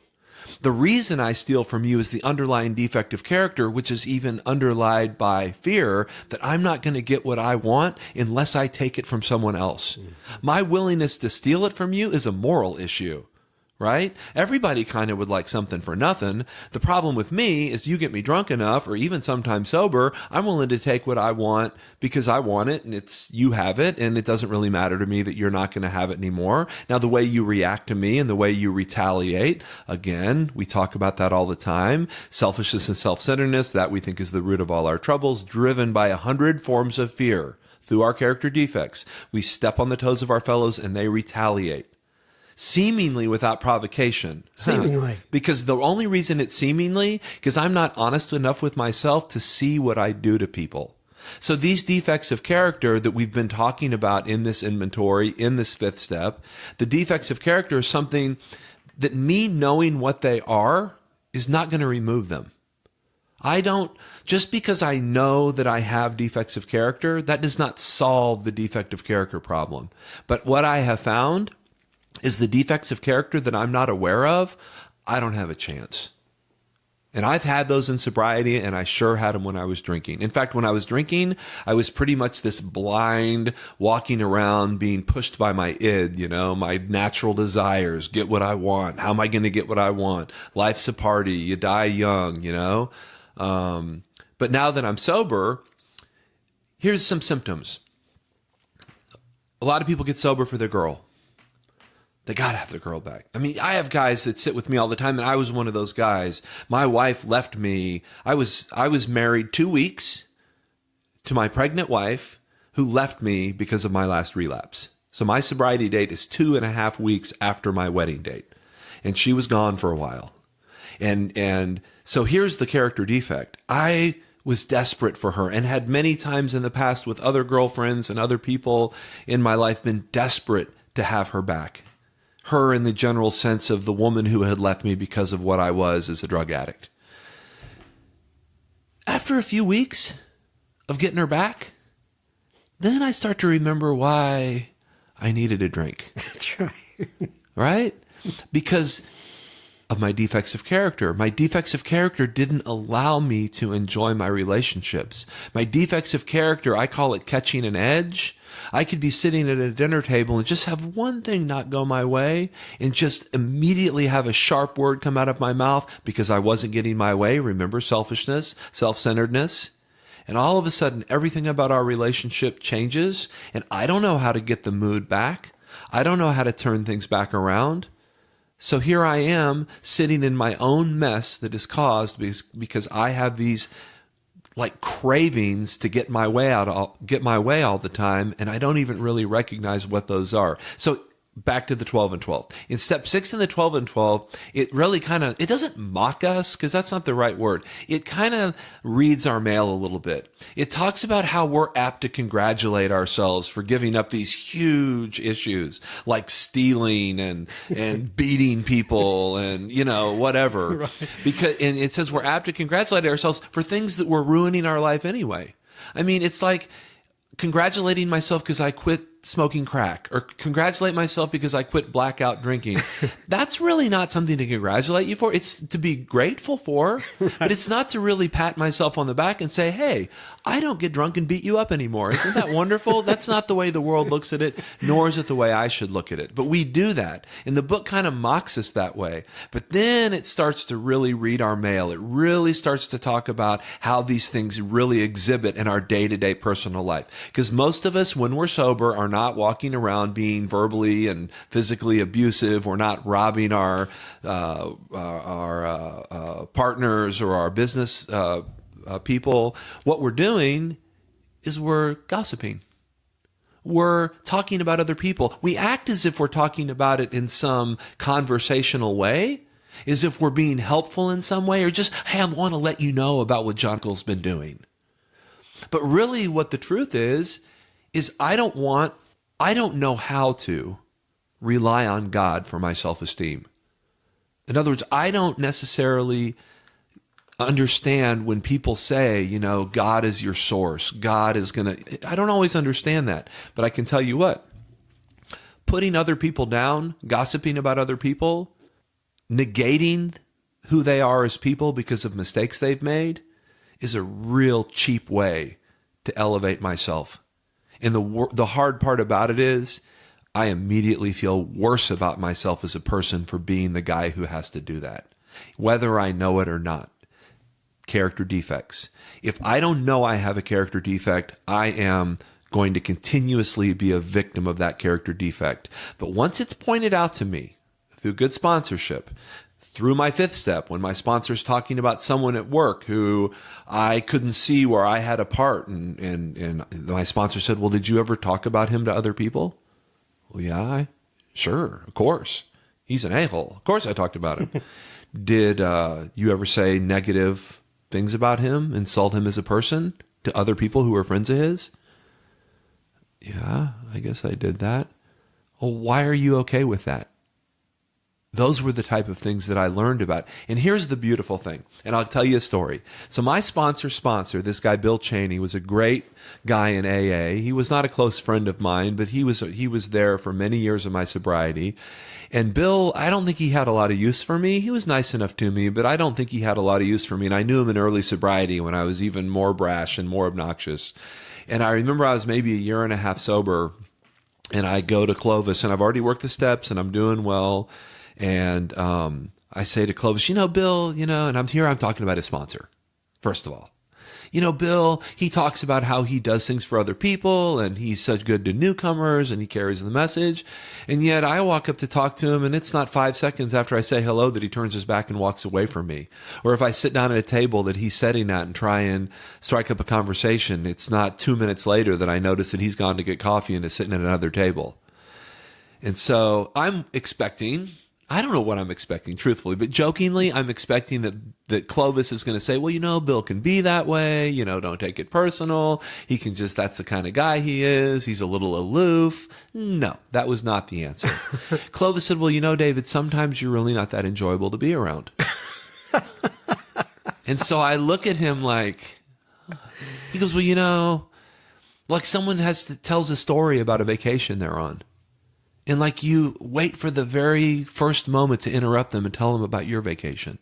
The reason I steal from you is the underlying defect of character, which is even underlined by fear that I'm not going to get what I want unless I take it from someone else. My willingness to steal it from you is a moral issue. Right? Everybody kind of would like something for nothing. The problem with me is you get me drunk enough, or even sometimes sober, I'm willing to take what I want because I want it, and you have it, and it doesn't really matter to me that you're not going to have it anymore. Now, the way you react to me and the way you retaliate, again, we talk about that all the time. Selfishness and self-centeredness, that we think is the root of all our troubles, driven by 100 forms of fear through our character defects. We step on the toes of our fellows and they retaliate. Seemingly without provocation. Seemingly. Because the only reason it's seemingly, because I'm not honest enough with myself to see what I do to people. So these defects of character that we've been talking about in this inventory, in this fifth step, the defects of character is something that me knowing what they are is not going to remove them. Just because I know that I have defects of character, that does not solve the defect of character problem. But what I have found is the defects of character that I'm not aware of, I don't have a chance. And I've had those in sobriety, and I sure had them when I was drinking. In fact, when I was drinking, I was pretty much this blind, walking around being pushed by my id, my natural desires, get what I want. How am I going to get what I want? Life's a party. You die young, But now that I'm sober, here's some symptoms. A lot of people get sober for their girl. They got to have their girl back. I mean, I have guys that sit with me all the time, and I was one of those guys. My wife left me. I was married 2 weeks to my pregnant wife who left me because of my last relapse. So my sobriety date is 2.5 weeks after my wedding date. And she was gone for a while. And so here's the character defect. I was desperate for her and had many times in the past with other girlfriends and other people in my life been desperate to have her back. Her in the general sense of the woman who had left me because of what I was as a drug addict. After a few weeks of getting her back, then I start to remember why I needed a drink. That's right. Right? Because of my defects of character. My defects of character didn't allow me to enjoy my relationships. My defects of character, I call it catching an edge. I could be sitting at a dinner table and just have one thing not go my way and just immediately have a sharp word come out of my mouth because I wasn't getting my way. Remember, selfishness, self-centeredness. And all of a sudden, everything about our relationship changes, and I don't know how to get the mood back. I don't know how to turn things back around. So here I am sitting in my own mess that is caused because I have these like cravings to get my way all the time, and I don't even really recognize what those are. So back to the 12 and 12. In step 6 in the 12 and 12, it really it doesn't mock us, because that's not the right word. It kind of reads our mail a little bit. It talks about how we're apt to congratulate ourselves for giving up these huge issues like stealing and beating people and, whatever. Right. And it says we're apt to congratulate ourselves for things that were ruining our life anyway. I mean, it's like congratulating myself because I quit smoking crack, or congratulate myself because I quit blackout drinking. That's really not something to congratulate you for. It's to be grateful for, right. But it's not to really pat myself on the back and say, hey, I don't get drunk and beat you up anymore. Isn't that wonderful? That's not the way the world looks at it, nor is it the way I should look at it. But we do that. And the book kind of mocks us that way. But then it starts to really read our mail. It really starts to talk about how these things really exhibit in our day-to-day personal life. Because most of us, when we're sober, are not walking around being verbally and physically abusive. We're not robbing our partners or our business people. What we're doing is we're gossiping. We're talking about other people. We act as if we're talking about it in some conversational way, as if we're being helpful in some way, or just, hey, I want to let you know about what John Cole's been doing. But really what the truth is I don't know how to rely on God for my self-esteem. In other words, I don't necessarily understand when people say, God is your source. God is I don't always understand that. But I can tell you what, putting other people down, gossiping about other people, negating who they are as people because of mistakes they've made is a real cheap way to elevate myself. And the hard part about it is I immediately feel worse about myself as a person for being the guy who has to do that, whether I know it or not. Character defects. If I don't know I have a character defect, I am going to continuously be a victim of that character defect. But once it's pointed out to me through good sponsorship, through my 5th step, when my sponsor's talking about someone at work who I couldn't see where I had a part, and my sponsor said, well, did you ever talk about him to other people? Well, yeah, sure, of course. He's an a-hole. Of course I talked about him. Did you ever say negative things about him, insult him as a person to other people who were friends of his? Yeah, I guess I did that. Well, why are you okay with that? Those were the type of things that I learned about. And here's the beautiful thing, and I'll tell you a story. So my sponsor, this guy Bill Cheney, was a great guy in AA. He was not a close friend of mine, but he was there for many years of my sobriety. And Bill, I don't think he had a lot of use for me. He was nice enough to me, but I don't think he had a lot of use for me. And I knew him in early sobriety when I was even more brash and more obnoxious. And I remember I was maybe a year and a half sober, and I go to Clovis, and I've already worked the steps, and I'm doing well. And I say to Clovis, Bill, and I'm talking about his sponsor, first of all. Bill, he talks about how he does things for other people, and he's such good to newcomers, and he carries the message. And yet I walk up to talk to him, and it's not 5 seconds after I say hello that he turns his back and walks away from me. Or if I sit down at a table that he's sitting at and try and strike up a conversation, it's not 2 minutes later that I notice that he's gone to get coffee and is sitting at another table. And so I'm expecting, I don't know what I'm expecting, truthfully, but jokingly, I'm expecting that Clovis is going to say, well, Bill can be that way. Don't take it personal. He can that's the kind of guy he is. He's a little aloof. No, that was not the answer. Clovis said, well, David, sometimes you're really not that enjoyable to be around. And so I look at him like, he goes, well, like someone tells a story about a vacation they're on. And like you wait for the very first moment to interrupt them and tell them about your vacation.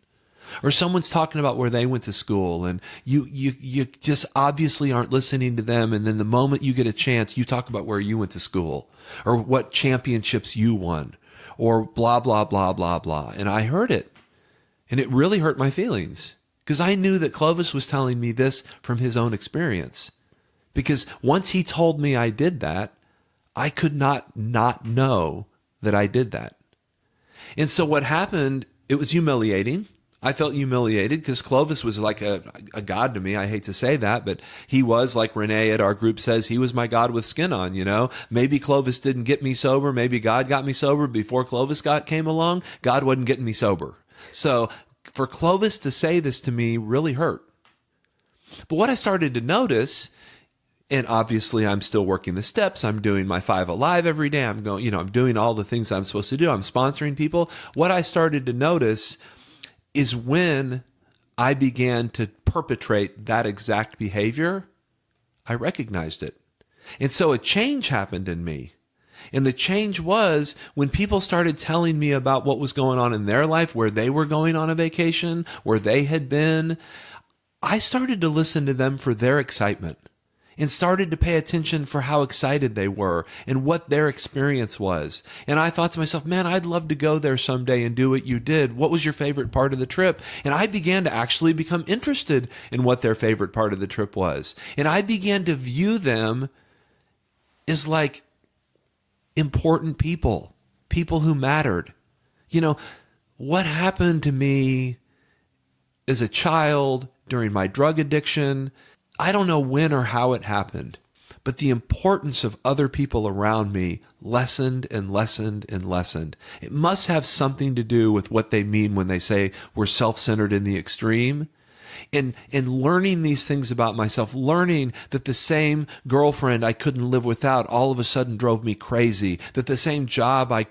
Or someone's talking about where they went to school and you just obviously aren't listening to them. And then the moment you get a chance, you talk about where you went to school or what championships you won or blah, blah, blah, blah, blah. And I heard it and it really hurt my feelings because I knew that Clovis was telling me this from his own experience. Because once he told me I did that, I could not know that I did that. And so what happened, it was humiliating. I felt humiliated because Clovis was like a god to me. I hate to say that, but he was, like Renee at our group says, he was my God with skin on, you know. Maybe Clovis didn't get me sober. Maybe God got me sober before Clovis came along. God wasn't getting me sober. So for Clovis to say this to me really hurt. But what I started to notice, and obviously I'm still working the steps. I'm doing my 5 Alive every day. I'm going, I'm doing all the things I'm supposed to do. I'm sponsoring people. What I started to notice is when I began to perpetrate that exact behavior, I recognized it. And so a change happened in me. And the change was when people started telling me about what was going on in their life, where they were going on a vacation, where they had been, I started to listen to them for their excitement and started to pay attention for how excited they were and what their experience was. And I thought to myself, man, I'd love to go there someday and do what you did. What was your favorite part of the trip? And I began to actually become interested in what their favorite part of the trip was. And I began to view them as like important people, people who mattered. What happened to me as a child during my drug addiction, I don't know when or how it happened, but the importance of other people around me lessened and lessened and lessened. It must have something to do with what they mean when they say we're self-centered in the extreme. And learning these things about myself, learning that the same girlfriend I couldn't live without all of a sudden drove me crazy, that the same job I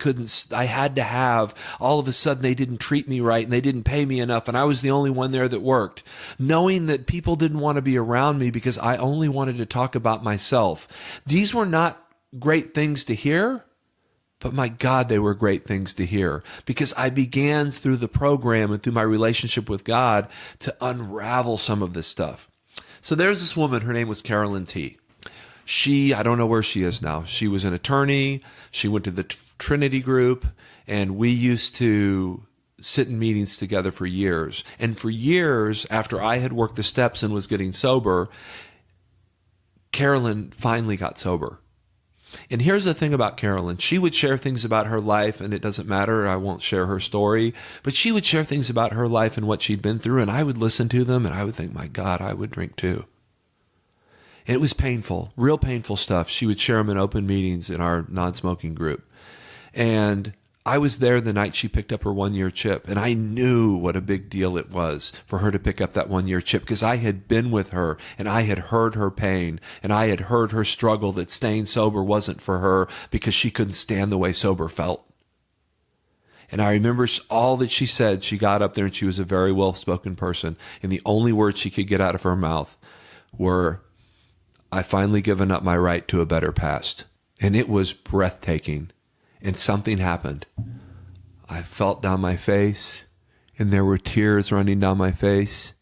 had to have, all of a sudden they didn't treat me right and they didn't pay me enough and I was the only one there that worked. Knowing that people didn't want to be around me because I only wanted to talk about myself. These were not great things to hear. But my God, they were great things to hear because I began through the program and through my relationship with God to unravel some of this stuff. So there's this woman, her name was Carolyn T. I don't know where she is now. She was an attorney. She went to the Trinity group and we used to sit in meetings together for years. And for years after I had worked the steps and was getting sober, Carolyn finally got sober. And here's the thing about Carolyn. She would share things about her life, and it doesn't matter. I won't share her story. But she would share things about her life and what she'd been through, and I would listen to them, and I would think, my God, I would drink too. And it was painful, real painful stuff. She would share them in open meetings in our non-smoking group. And I was there the night she picked up her 1-year chip, and I knew what a big deal it was for her to pick up that 1-year chip because I had been with her and I had heard her pain and I had heard her struggle that staying sober wasn't for her because she couldn't stand the way sober felt. And I remember all that she said. She got up there and she was a very well-spoken person, and the only words she could get out of her mouth were, "I finally given up my right to a better past." And it was breathtaking. And something happened. I felt down my face, and there were tears running down my face.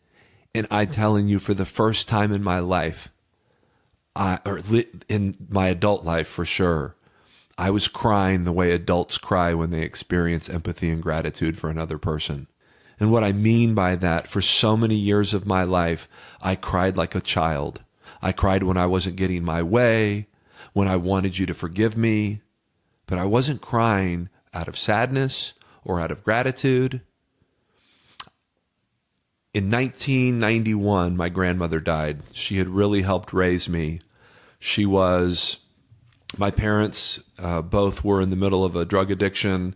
And I'm telling you, for the first time in my life, or in my adult life for sure, I was crying the way adults cry when they experience empathy and gratitude for another person. And what I mean by that, for so many years of my life, I cried like a child. I cried when I wasn't getting my way, when I wanted you to forgive me. But I wasn't crying out of sadness or out of gratitude. In 1991, my grandmother died. She had really helped raise me. My parents both were in the middle of a drug addiction,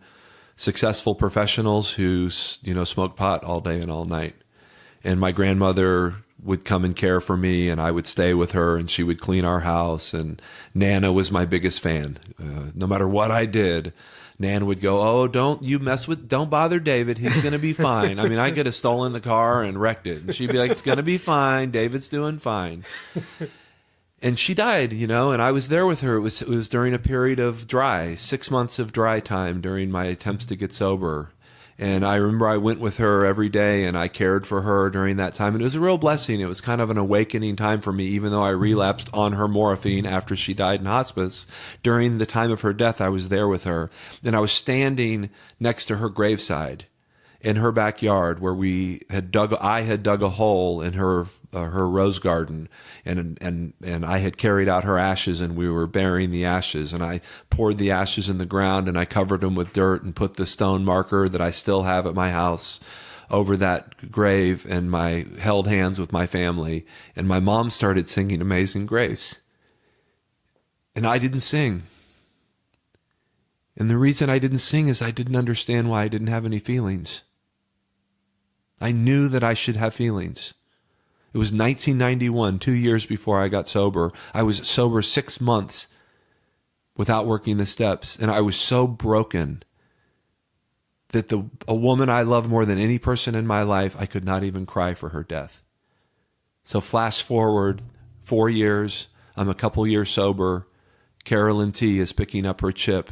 successful professionals who, smoked pot all day and all night. And my grandmother would come and care for me, and I would stay with her, and she would clean our house. And Nana was my biggest fan. No matter what I did, Nana would go, "Oh, don't bother David. He's going to be fine." I mean, I could have stolen the car and wrecked it. And she'd be like, "It's going to be fine. David's doing fine." And she died, and I was there with her. It was during a period of 6 months of dry time during my attempts to get sober. And I remember I went with her every day and I cared for her during that time. And it was a real blessing. It was kind of an awakening time for me, even though I relapsed on her morphine after she died in hospice. During the time of her death, I was there with her. And I was standing next to her graveside in her backyard where I had dug a hole in her rose garden, and I had carried out her ashes, and we were burying the ashes, and I poured the ashes in the ground and I covered them with dirt and put the stone marker that I still have at my house over that grave, and I held hands with my family, and my mom started singing Amazing Grace. And I didn't sing. And the reason I didn't sing is I didn't understand why I didn't have any feelings. I knew that I should have feelings. It was 1991, 2 years before I got sober. I was sober 6 months without working the steps, and I was so broken that a woman I loved more than any person in my life, I could not even cry for her death. So flash forward 4 years, I'm a couple years sober. Carolyn T is picking up her chip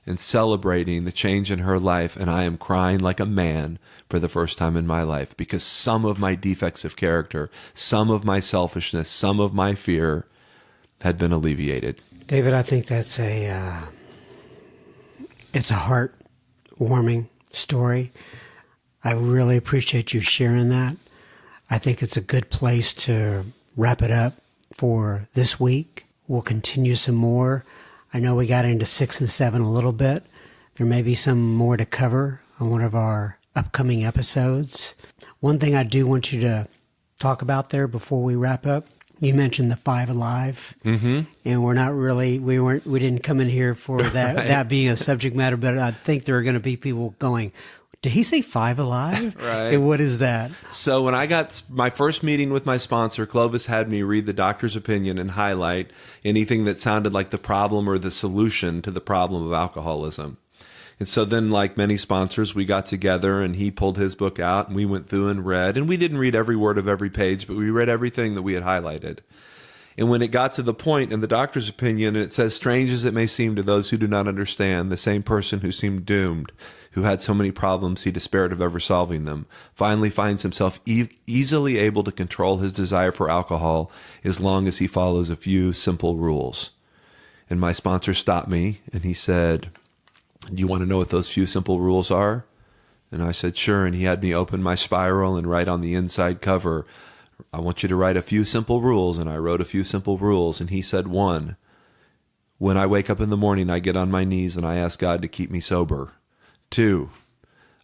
and celebrating the change in her life, and I am crying like a man for the first time in my life, because some of my defects of character, some of my selfishness, some of my fear had been alleviated. David, I think that's it's a heart-warming story. I really appreciate you sharing that. I think it's a good place to wrap it up for this week. We'll continue some more. I know we got into 6 and 7 a little bit. There may be some more to cover on one of our upcoming episodes. One thing I do want you to talk about there before we wrap up, you mentioned the 5 Alive, and we didn't come in here for that, right, that being a subject matter, but I think there are going to be people going, did he say 5 Alive? Right. And what is that? So when I got my first meeting with my sponsor, Clovis had me read the doctor's opinion and highlight anything that sounded like the problem or the solution to the problem of alcoholism. And so then, like many sponsors, we got together and he pulled his book out and we went through and read. And we didn't read every word of every page, but we read everything that we had highlighted. And when it got to the point in the doctor's opinion, and it says, strange as it may seem to those who do not understand, the same person who seemed doomed, who had so many problems he despaired of ever solving them, finally finds himself easily able to control his desire for alcohol as long as he follows a few simple rules. And my sponsor stopped me and he said, do you want to know what those few simple rules are? And I said, sure. And he had me open my spiral and write on the inside cover, I want you to write a few simple rules. And I wrote a few simple rules. And he said, 1, when I wake up in the morning, I get on my knees and I ask God to keep me sober. 2,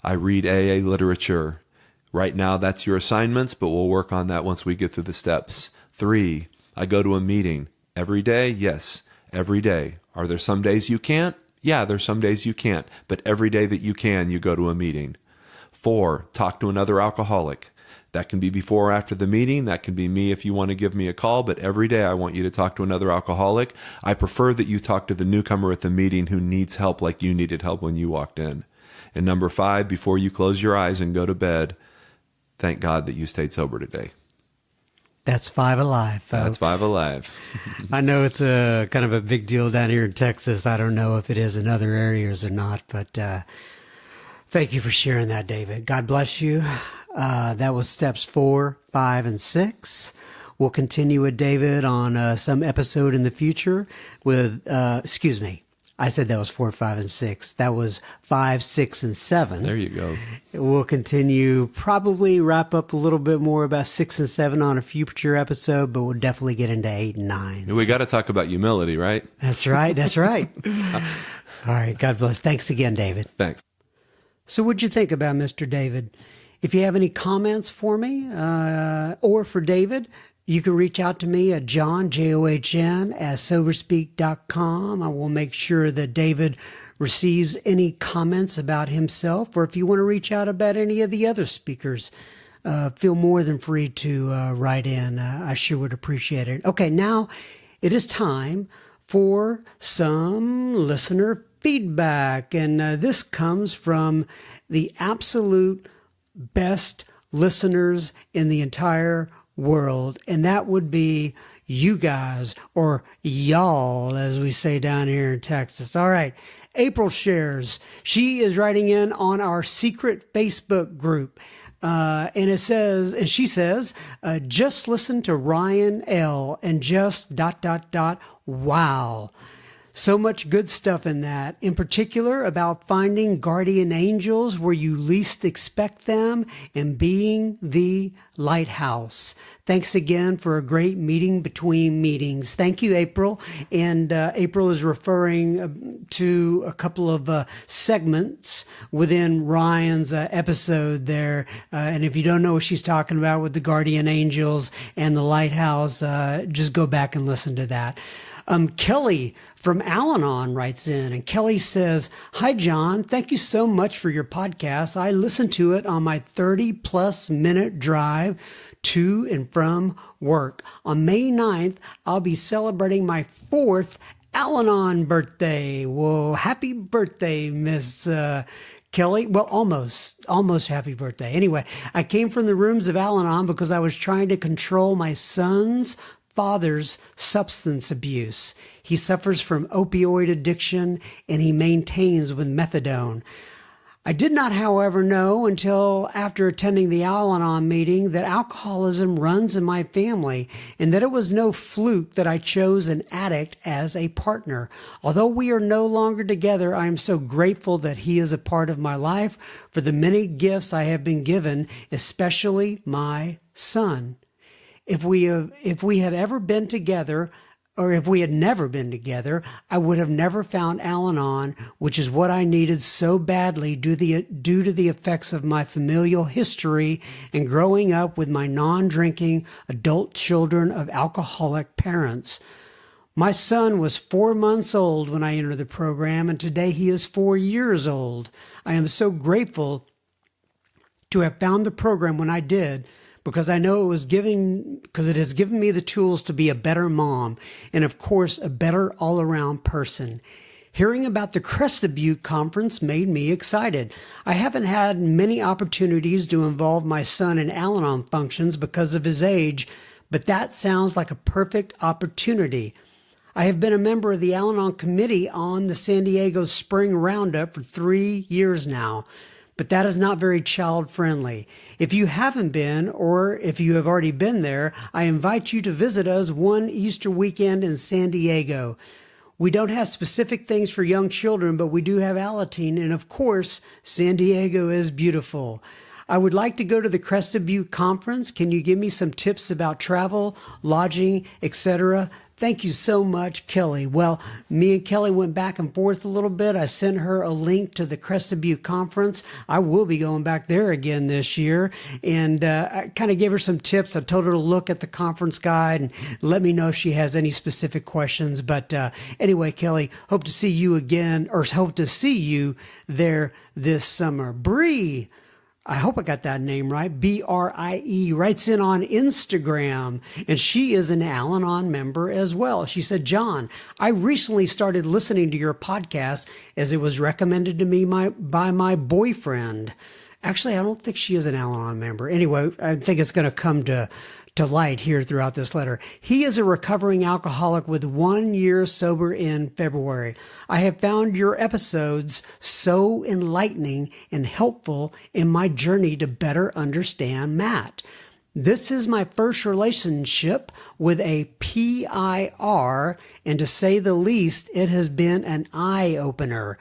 I read AA literature. Right now, that's your assignments, but we'll work on that once we get through the steps. 3, I go to a meeting. Every day? Yes, every day. Are there some days you can't? Yeah, there's some days you can't, but every day that you can, you go to a meeting. 4, talk to another alcoholic. That can be before or after the meeting. That can be me if you want to give me a call, but every day I want you to talk to another alcoholic. I prefer that you talk to the newcomer at the meeting who needs help like you needed help when you walked in. And number 5, before you close your eyes and go to bed, thank God that you stayed sober today. That's 5 Alive, folks. That's 5 Alive. I know it's a kind of a big deal down here in Texas. I don't know if it is in other areas or not, but thank you for sharing that, David. God bless you. That was steps 4, 5, and 6. We'll continue with David on some episode in the future with, I said that was 4, 5, and 6. That was 5, 6, and 7. There you go. We'll continue, probably wrap up a little bit more about 6 and 7 on a future episode, but we'll definitely get into 8 and 9. We got to talk about humility, right? That's right. That's right. All right. God bless. Thanks again, David. Thanks. So what'd you think about Mr. David? If you have any comments for me or for David, you can reach out to me at John, John, at soberspeak.com. I will make sure that David receives any comments about himself, or if you want to reach out about any of the other speakers, feel more than free to write in. I sure would appreciate it. Okay, now it is time for some listener feedback, and this comes from the absolute best listeners in the entire world, and that would be you guys, or y'all, as we say down here in Texas. All right. April shares. She is writing in on our secret Facebook group. And she says, just listen to Ryan L. and just ... Wow. So much good stuff in that, in particular about finding guardian angels where you least expect them and being the lighthouse. Thanks again for a great meeting between meetings. Thank you, April. And April is referring to a couple of segments within Ryan's episode there. And if you don't know what she's talking about with the guardian angels and the lighthouse, just go back and listen to that. Kelly from Al-Anon writes in, and Kelly says, "Hi, John. Thank you so much for your podcast. I listen to it on my 30-plus minute drive to and from work. On May 9th, I'll be celebrating my 4th Al-Anon birthday." Whoa, happy birthday, Miss Kelly. Well, almost happy birthday. Anyway, I came from the rooms of Al-Anon because I was trying to control my son's father's substance abuse. He suffers from opioid addiction and he maintains with methadone. I did not, however, know until after attending the Al-Anon meeting that alcoholism runs in my family and that it was no fluke that I chose an addict as a partner. Although we are no longer together, I am so grateful that he is a part of my life for the many gifts I have been given, especially my son. If we had ever been together, or if we had never been together, I would have never found Al-Anon, which is what I needed so badly due to the effects of my familial history and growing up with my non-drinking adult children of alcoholic parents. My son was 4 months old when I entered the program, and today he is 4 years old. I am so grateful to have found the program when I did, because I know it has given me the tools to be a better mom and, of course, a better all-around person. Hearing about the Crested Butte Conference made me excited. I haven't had many opportunities to involve my son in Al-Anon functions because of his age, but that sounds like a perfect opportunity. I have been a member of the Al-Anon committee on the San Diego Spring Roundup for 3 years now. But that is not very child-friendly. If you haven't been, or if you have already been there, I invite you to visit us one Easter weekend in San Diego. We don't have specific things for young children, but we do have Alateen, and of course, San Diego is beautiful. I would like to go to the Crested Butte Conference. Can you give me some tips about travel, lodging, etc.? Thank you so much, Kelly. Well, me and Kelly went back and forth a little bit. I sent her a link to the Crested Butte Conference. I will be going back there again this year. And I kind of gave her some tips. I told her to look at the conference guide and let me know if she has any specific questions. But anyway, Kelly, hope to see you again, or hope to see you there this summer. Bree, I hope I got that name right. Brie writes in on Instagram, and she is an Al-Anon member as well. She said, "John, I recently started listening to your podcast as it was recommended to me by my boyfriend." Actually, I don't think she is an Al-Anon member. Anyway, I think it's going to come to light here throughout this letter. He is a recovering alcoholic with 1 year sober in February. I have found your episodes so enlightening and helpful in my journey to better understand Matt. This is my first relationship with a PIR, and to say the least, it has been an eye-opener.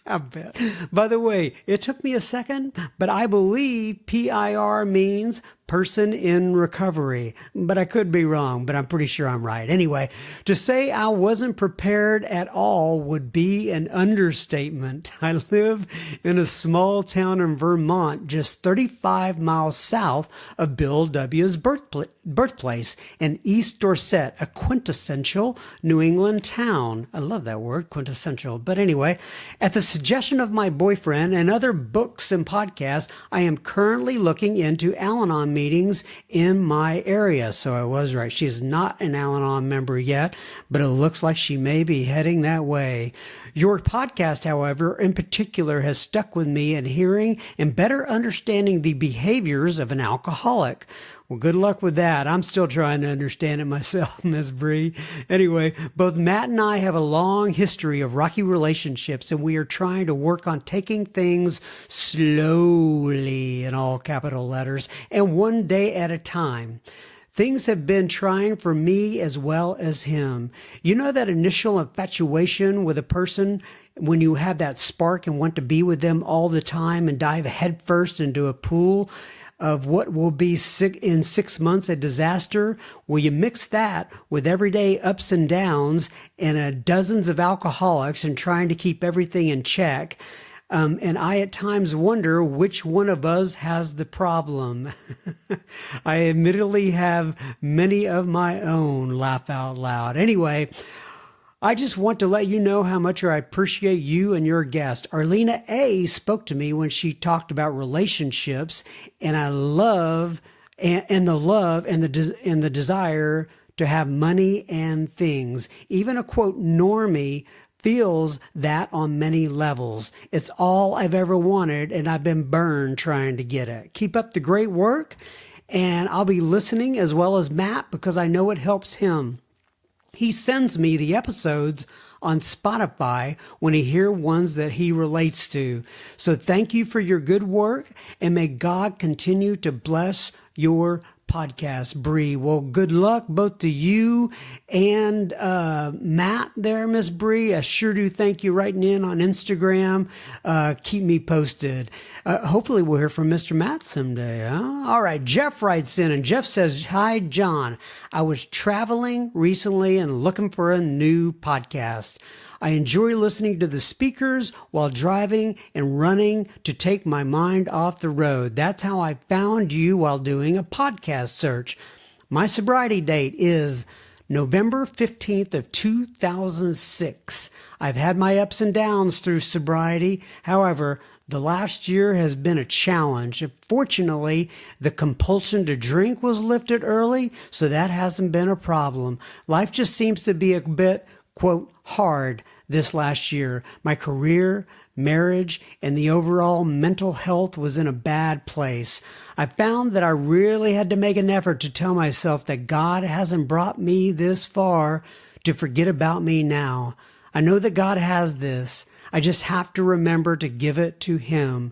I bet. By the way, it took me a second, but I believe PIR means person in recovery. But I could be wrong, but I'm pretty sure I'm right. Anyway, to say I wasn't prepared at all would be an understatement. I live in a small town in Vermont, just 35 miles south of Bill W.'s birthplace in East Dorset, a quintessential New England town. I love that word, quintessential. But anyway, at the suggestion of my boyfriend and other books and podcasts, I am currently looking into Al-Anon meetings in my area. So I was right. She's not an Al-Anon member yet, but it looks like she may be heading that way. Your podcast, however, in particular, has stuck with me in hearing and better understanding the behaviors of an alcoholic. Well, good luck with that. I'm still trying to understand it myself, Miss Bree. Anyway, both Matt and I have a long history of rocky relationships, and we are trying to work on taking things slowly, in all capital letters, and one day at a time. Things have been trying for me as well as him. You know that initial infatuation with a person when you have that spark and want to be with them all the time and dive headfirst into a pool of what will be in 6 months a disaster? Well, you mix that with everyday ups and downs and dozens of alcoholics and trying to keep everything in check. And I at times wonder which one of us has the problem. I admittedly have many of my own, laugh out loud. Anyway, I just want to let you know how much I appreciate you and your guest. Arlena A. spoke to me when she talked about relationships, and I love and the love and the desire to have money and things. Even a quote normie feels that on many levels. It's all I've ever wanted, and I've been burned trying to get it. Keep up the great work, and I'll be listening as well as Matt because I know it helps him. He sends me the episodes on Spotify when he hears ones that he relates to. So thank you for your good work, and may God continue to bless your podcast, Bree. Well, good luck both to you and Matt there, Miss Bree. I sure do thank you writing in on Instagram. Keep me posted. Hopefully we'll hear from Mr. Matt someday. Huh? All right, Jeff writes in, and Jeff says, "Hi, John. I was traveling recently and looking for a new podcast. I enjoy listening to the speakers while driving and running to take my mind off the road. That's how I found you while doing a podcast search. My sobriety date is November 15th of 2006. I've had my ups and downs through sobriety. However, the last year has been a challenge. Fortunately, the compulsion to drink was lifted early, so that hasn't been a problem. Life just seems to be a bit, quote, hard this last year. My career, marriage, and the overall mental health was in a bad place. I found that I really had to make an effort to tell myself that God hasn't brought me this far to forget about me now. I know that God has this. I just have to remember to give it to Him.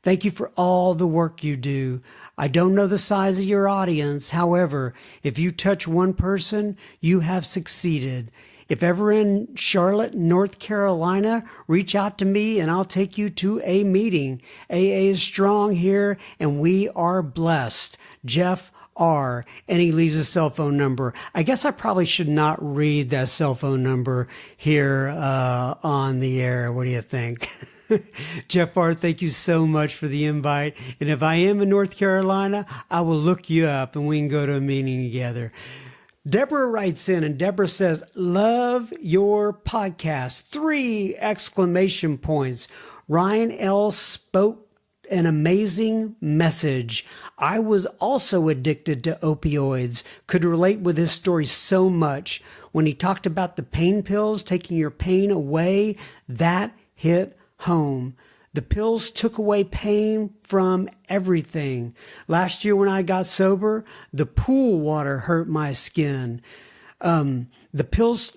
Thank you for all the work you do. I don't know the size of your audience. However, if you touch one person, you have succeeded. If ever in Charlotte, North Carolina, reach out to me and I'll take you to a meeting. AA is strong here and we are blessed. Jeff R. And he leaves a cell phone number. I guess I probably should not read that cell phone number here on the air. What do you think? Jeff R., thank you so much for the invite. And if I am in North Carolina, I will look you up and we can go to a meeting together. Deborah writes in, and Deborah says, "Love your podcast." 3 exclamation points. Ryan L. spoke an amazing message. I was also addicted to opioids. Could relate with his story so much. When he talked about the pain pills, taking your pain away, that hit home. The pills took away pain from everything. Last year when I got sober, the pool water hurt my skin. The pills,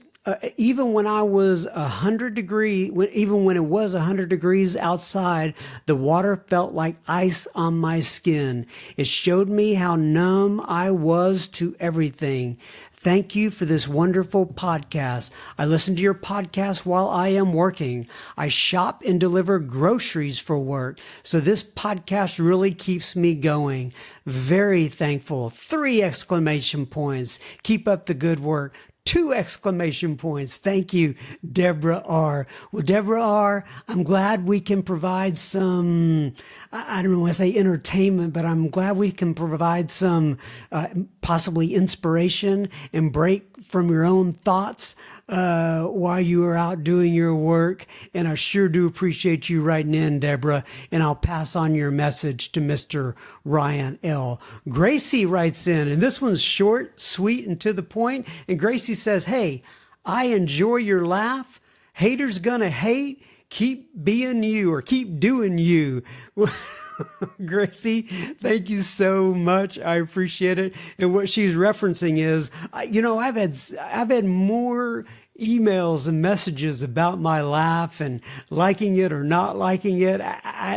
even when I was 100 degrees, even when it was 100 degrees outside, the water felt like ice on my skin. It showed me how numb I was to everything. Thank you for this wonderful podcast. I listen to your podcast while I am working. I shop and deliver groceries for work. So this podcast really keeps me going. Very thankful. 3 exclamation points. Keep up the good work. 2 exclamation points. Thank you, Deborah R. Well, Deborah R., I'm glad we can provide some, I don't want to say entertainment, but I'm glad we can provide some possibly inspiration and break from your own thoughts while you are out doing your work. And I sure do appreciate you writing in, Deborah. And I'll pass on your message to Mr. Ryan L. Gracie writes in, and this one's short, sweet, and to the point. And Gracie says, "Hey, I enjoy your laugh. Haters gonna hate. keep being you, or keep doing you. Gracie, thank you so much. I appreciate it. And what she's referencing is, I've had more emails and messages about my laugh and liking it or not liking it.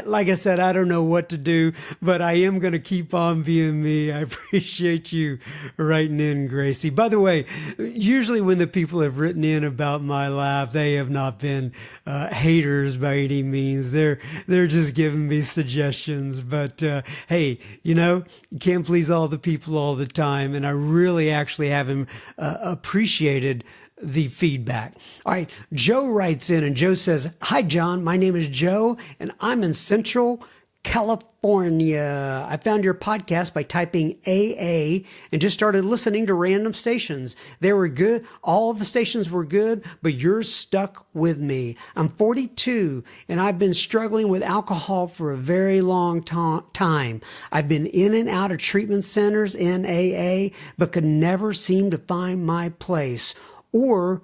Like I said, I don't know what to do, but I am going to keep on being me. I appreciate you writing in, Gracie. By the way, usually when the people have written in about my laugh, they have not been haters by any means. They're just giving me suggestions. But hey, you can't please all the people all the time, and I really actually have appreciated the feedback. All right, Joe writes in, and Joe says, "Hi, John. My name is Joe, and I'm in Central California. I found your podcast by typing AA and just started listening to random stations. They were good. All of the stations were good, but yours stuck with me. I'm 42, and I've been struggling with alcohol for a very long time. I've been in and out of treatment centers in AA, but could never seem to find my place. Or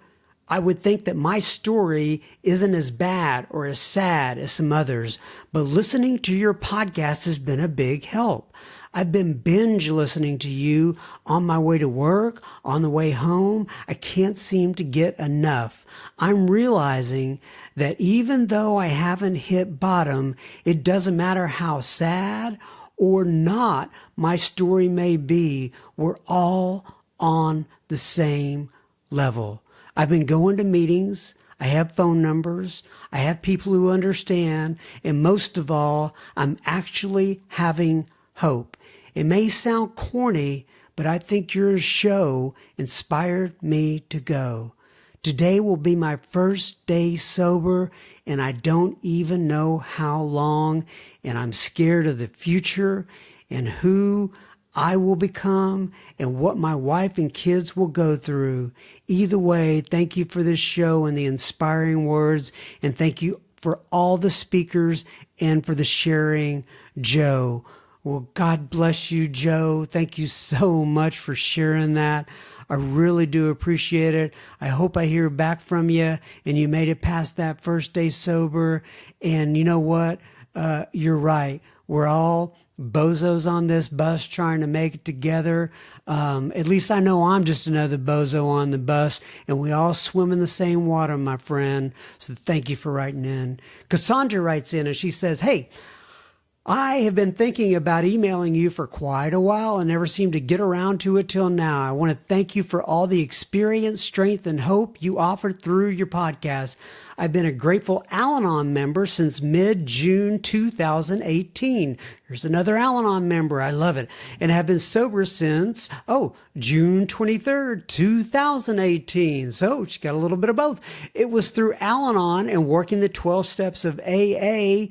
I would think that my story isn't as bad or as sad as some others, but listening to your podcast has been a big help. I've been binge listening to you on my way to work, on the way home. I can't seem to get enough. I'm realizing that even though I haven't hit bottom, it doesn't matter how sad or not my story may be. We're all on the same level. I've been going to meetings. I have phone numbers. I have people who understand. And most of all, I'm actually having hope. It may sound corny, but I think your show inspired me to go. Today will be my first day sober, and I don't even know how long, and I'm scared of the future and who I will become and what my wife and kids will go through. Either way, thank you for this show and the inspiring words, and thank you for all the speakers and for the sharing, Joe. Well, God bless you, Joe. Thank you so much for sharing that. I really do appreciate it. I hope I hear back from you and you made it past that first day sober. And you know what? You're right. We're all bozos on this bus trying to make it together. At least I know I'm just another bozo on the bus, and we all swim in the same water, my friend. So thank you for writing in. Cassandra writes in and she says, "Hey, I have been thinking about emailing you for quite a while and never seemed to get around to it till now. I want to thank you for all the experience, strength, and hope you offered through your podcast. I've been a grateful Al-Anon member since mid-June 2018. Here's another Al-Anon member. I love it. And have been sober since, June 23rd, 2018. So she got a little bit of both. It was through Al-Anon and working the 12 steps of AA,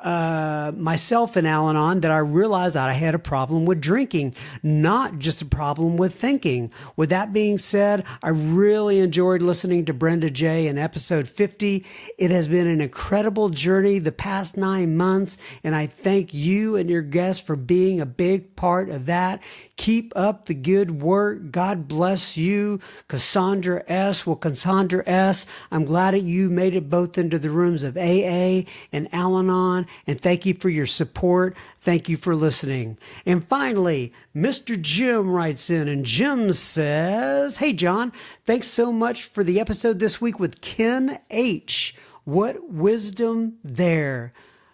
myself and Al-Anon, that I realized that I had a problem with drinking, not just a problem with thinking. With that being said, I really enjoyed listening to Brenda J in episode 50. It has been an incredible journey the past 9 months, and I thank you and your guests for being a big part of that. Keep up the good work. God bless you, Cassandra S. Well, Cassandra S., I'm glad that you made it both into the rooms of AA and Al-Anon, and thank you for your support. Thank you for listening. And finally, Mr. Jim writes in, and Jim says, "Hey, John, thanks so much for the episode this week with Ken H. What wisdom there.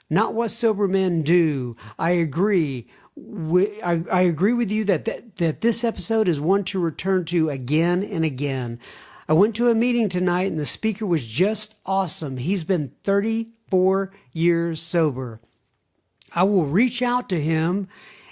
Not what sober men do. I agree. I agree with you that this episode is one to return to again and again. I went to a meeting tonight and the speaker was just awesome. He's been 34 years sober. I will reach out to him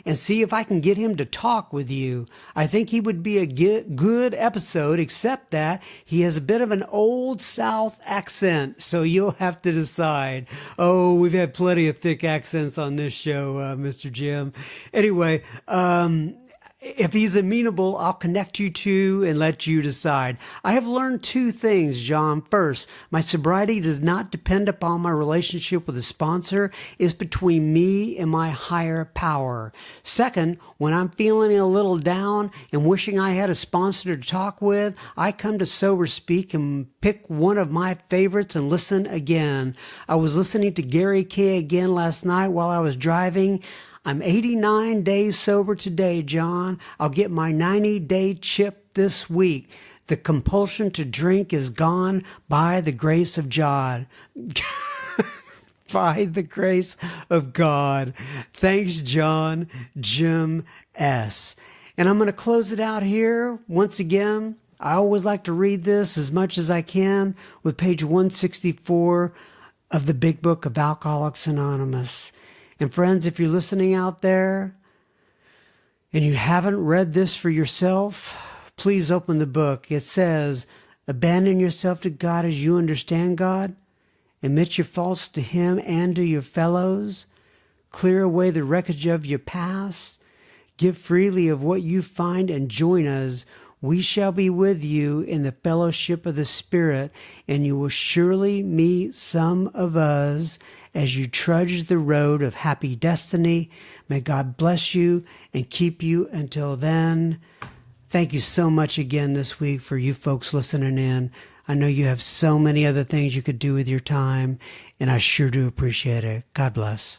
and see if I can get him to talk with you. I think he would be a good episode, except that he has a bit of an old South accent, so you'll have to decide." Oh, we've had plenty of thick accents on this show, Mr. Jim. Anyway, If he's amenable, I'll connect you to and let you decide. I have learned two things, John. First, my sobriety does not depend upon my relationship with a sponsor. It's between me and my higher power. Second, when I'm feeling a little down and wishing I had a sponsor to talk with, I come to Sober Speak and pick one of my favorites and listen again. I was listening to Gary Kay again last night while I was driving. I'm 89 days sober today, John. I'll get my 90-day chip this week. The compulsion to drink is gone by the grace of God. By the grace of God. Thanks, John. Jim S. And I'm going to close it out here. Once again, I always like to read this as much as I can with page 164 of the Big Book of Alcoholics Anonymous. And friends, if you're listening out there and you haven't read this for yourself, please open the book. It says, abandon yourself to God as you understand God. Admit your faults to Him and to your fellows. Clear away the wreckage of your past. Give freely of what you find and join us. We shall be with you in the fellowship of the Spirit, and you will surely meet some of us as you trudge the road of happy destiny. May God bless you and keep you until then. Thank you so much again this week for you folks listening in. I know you have so many other things you could do with your time, and I sure do appreciate it. God bless.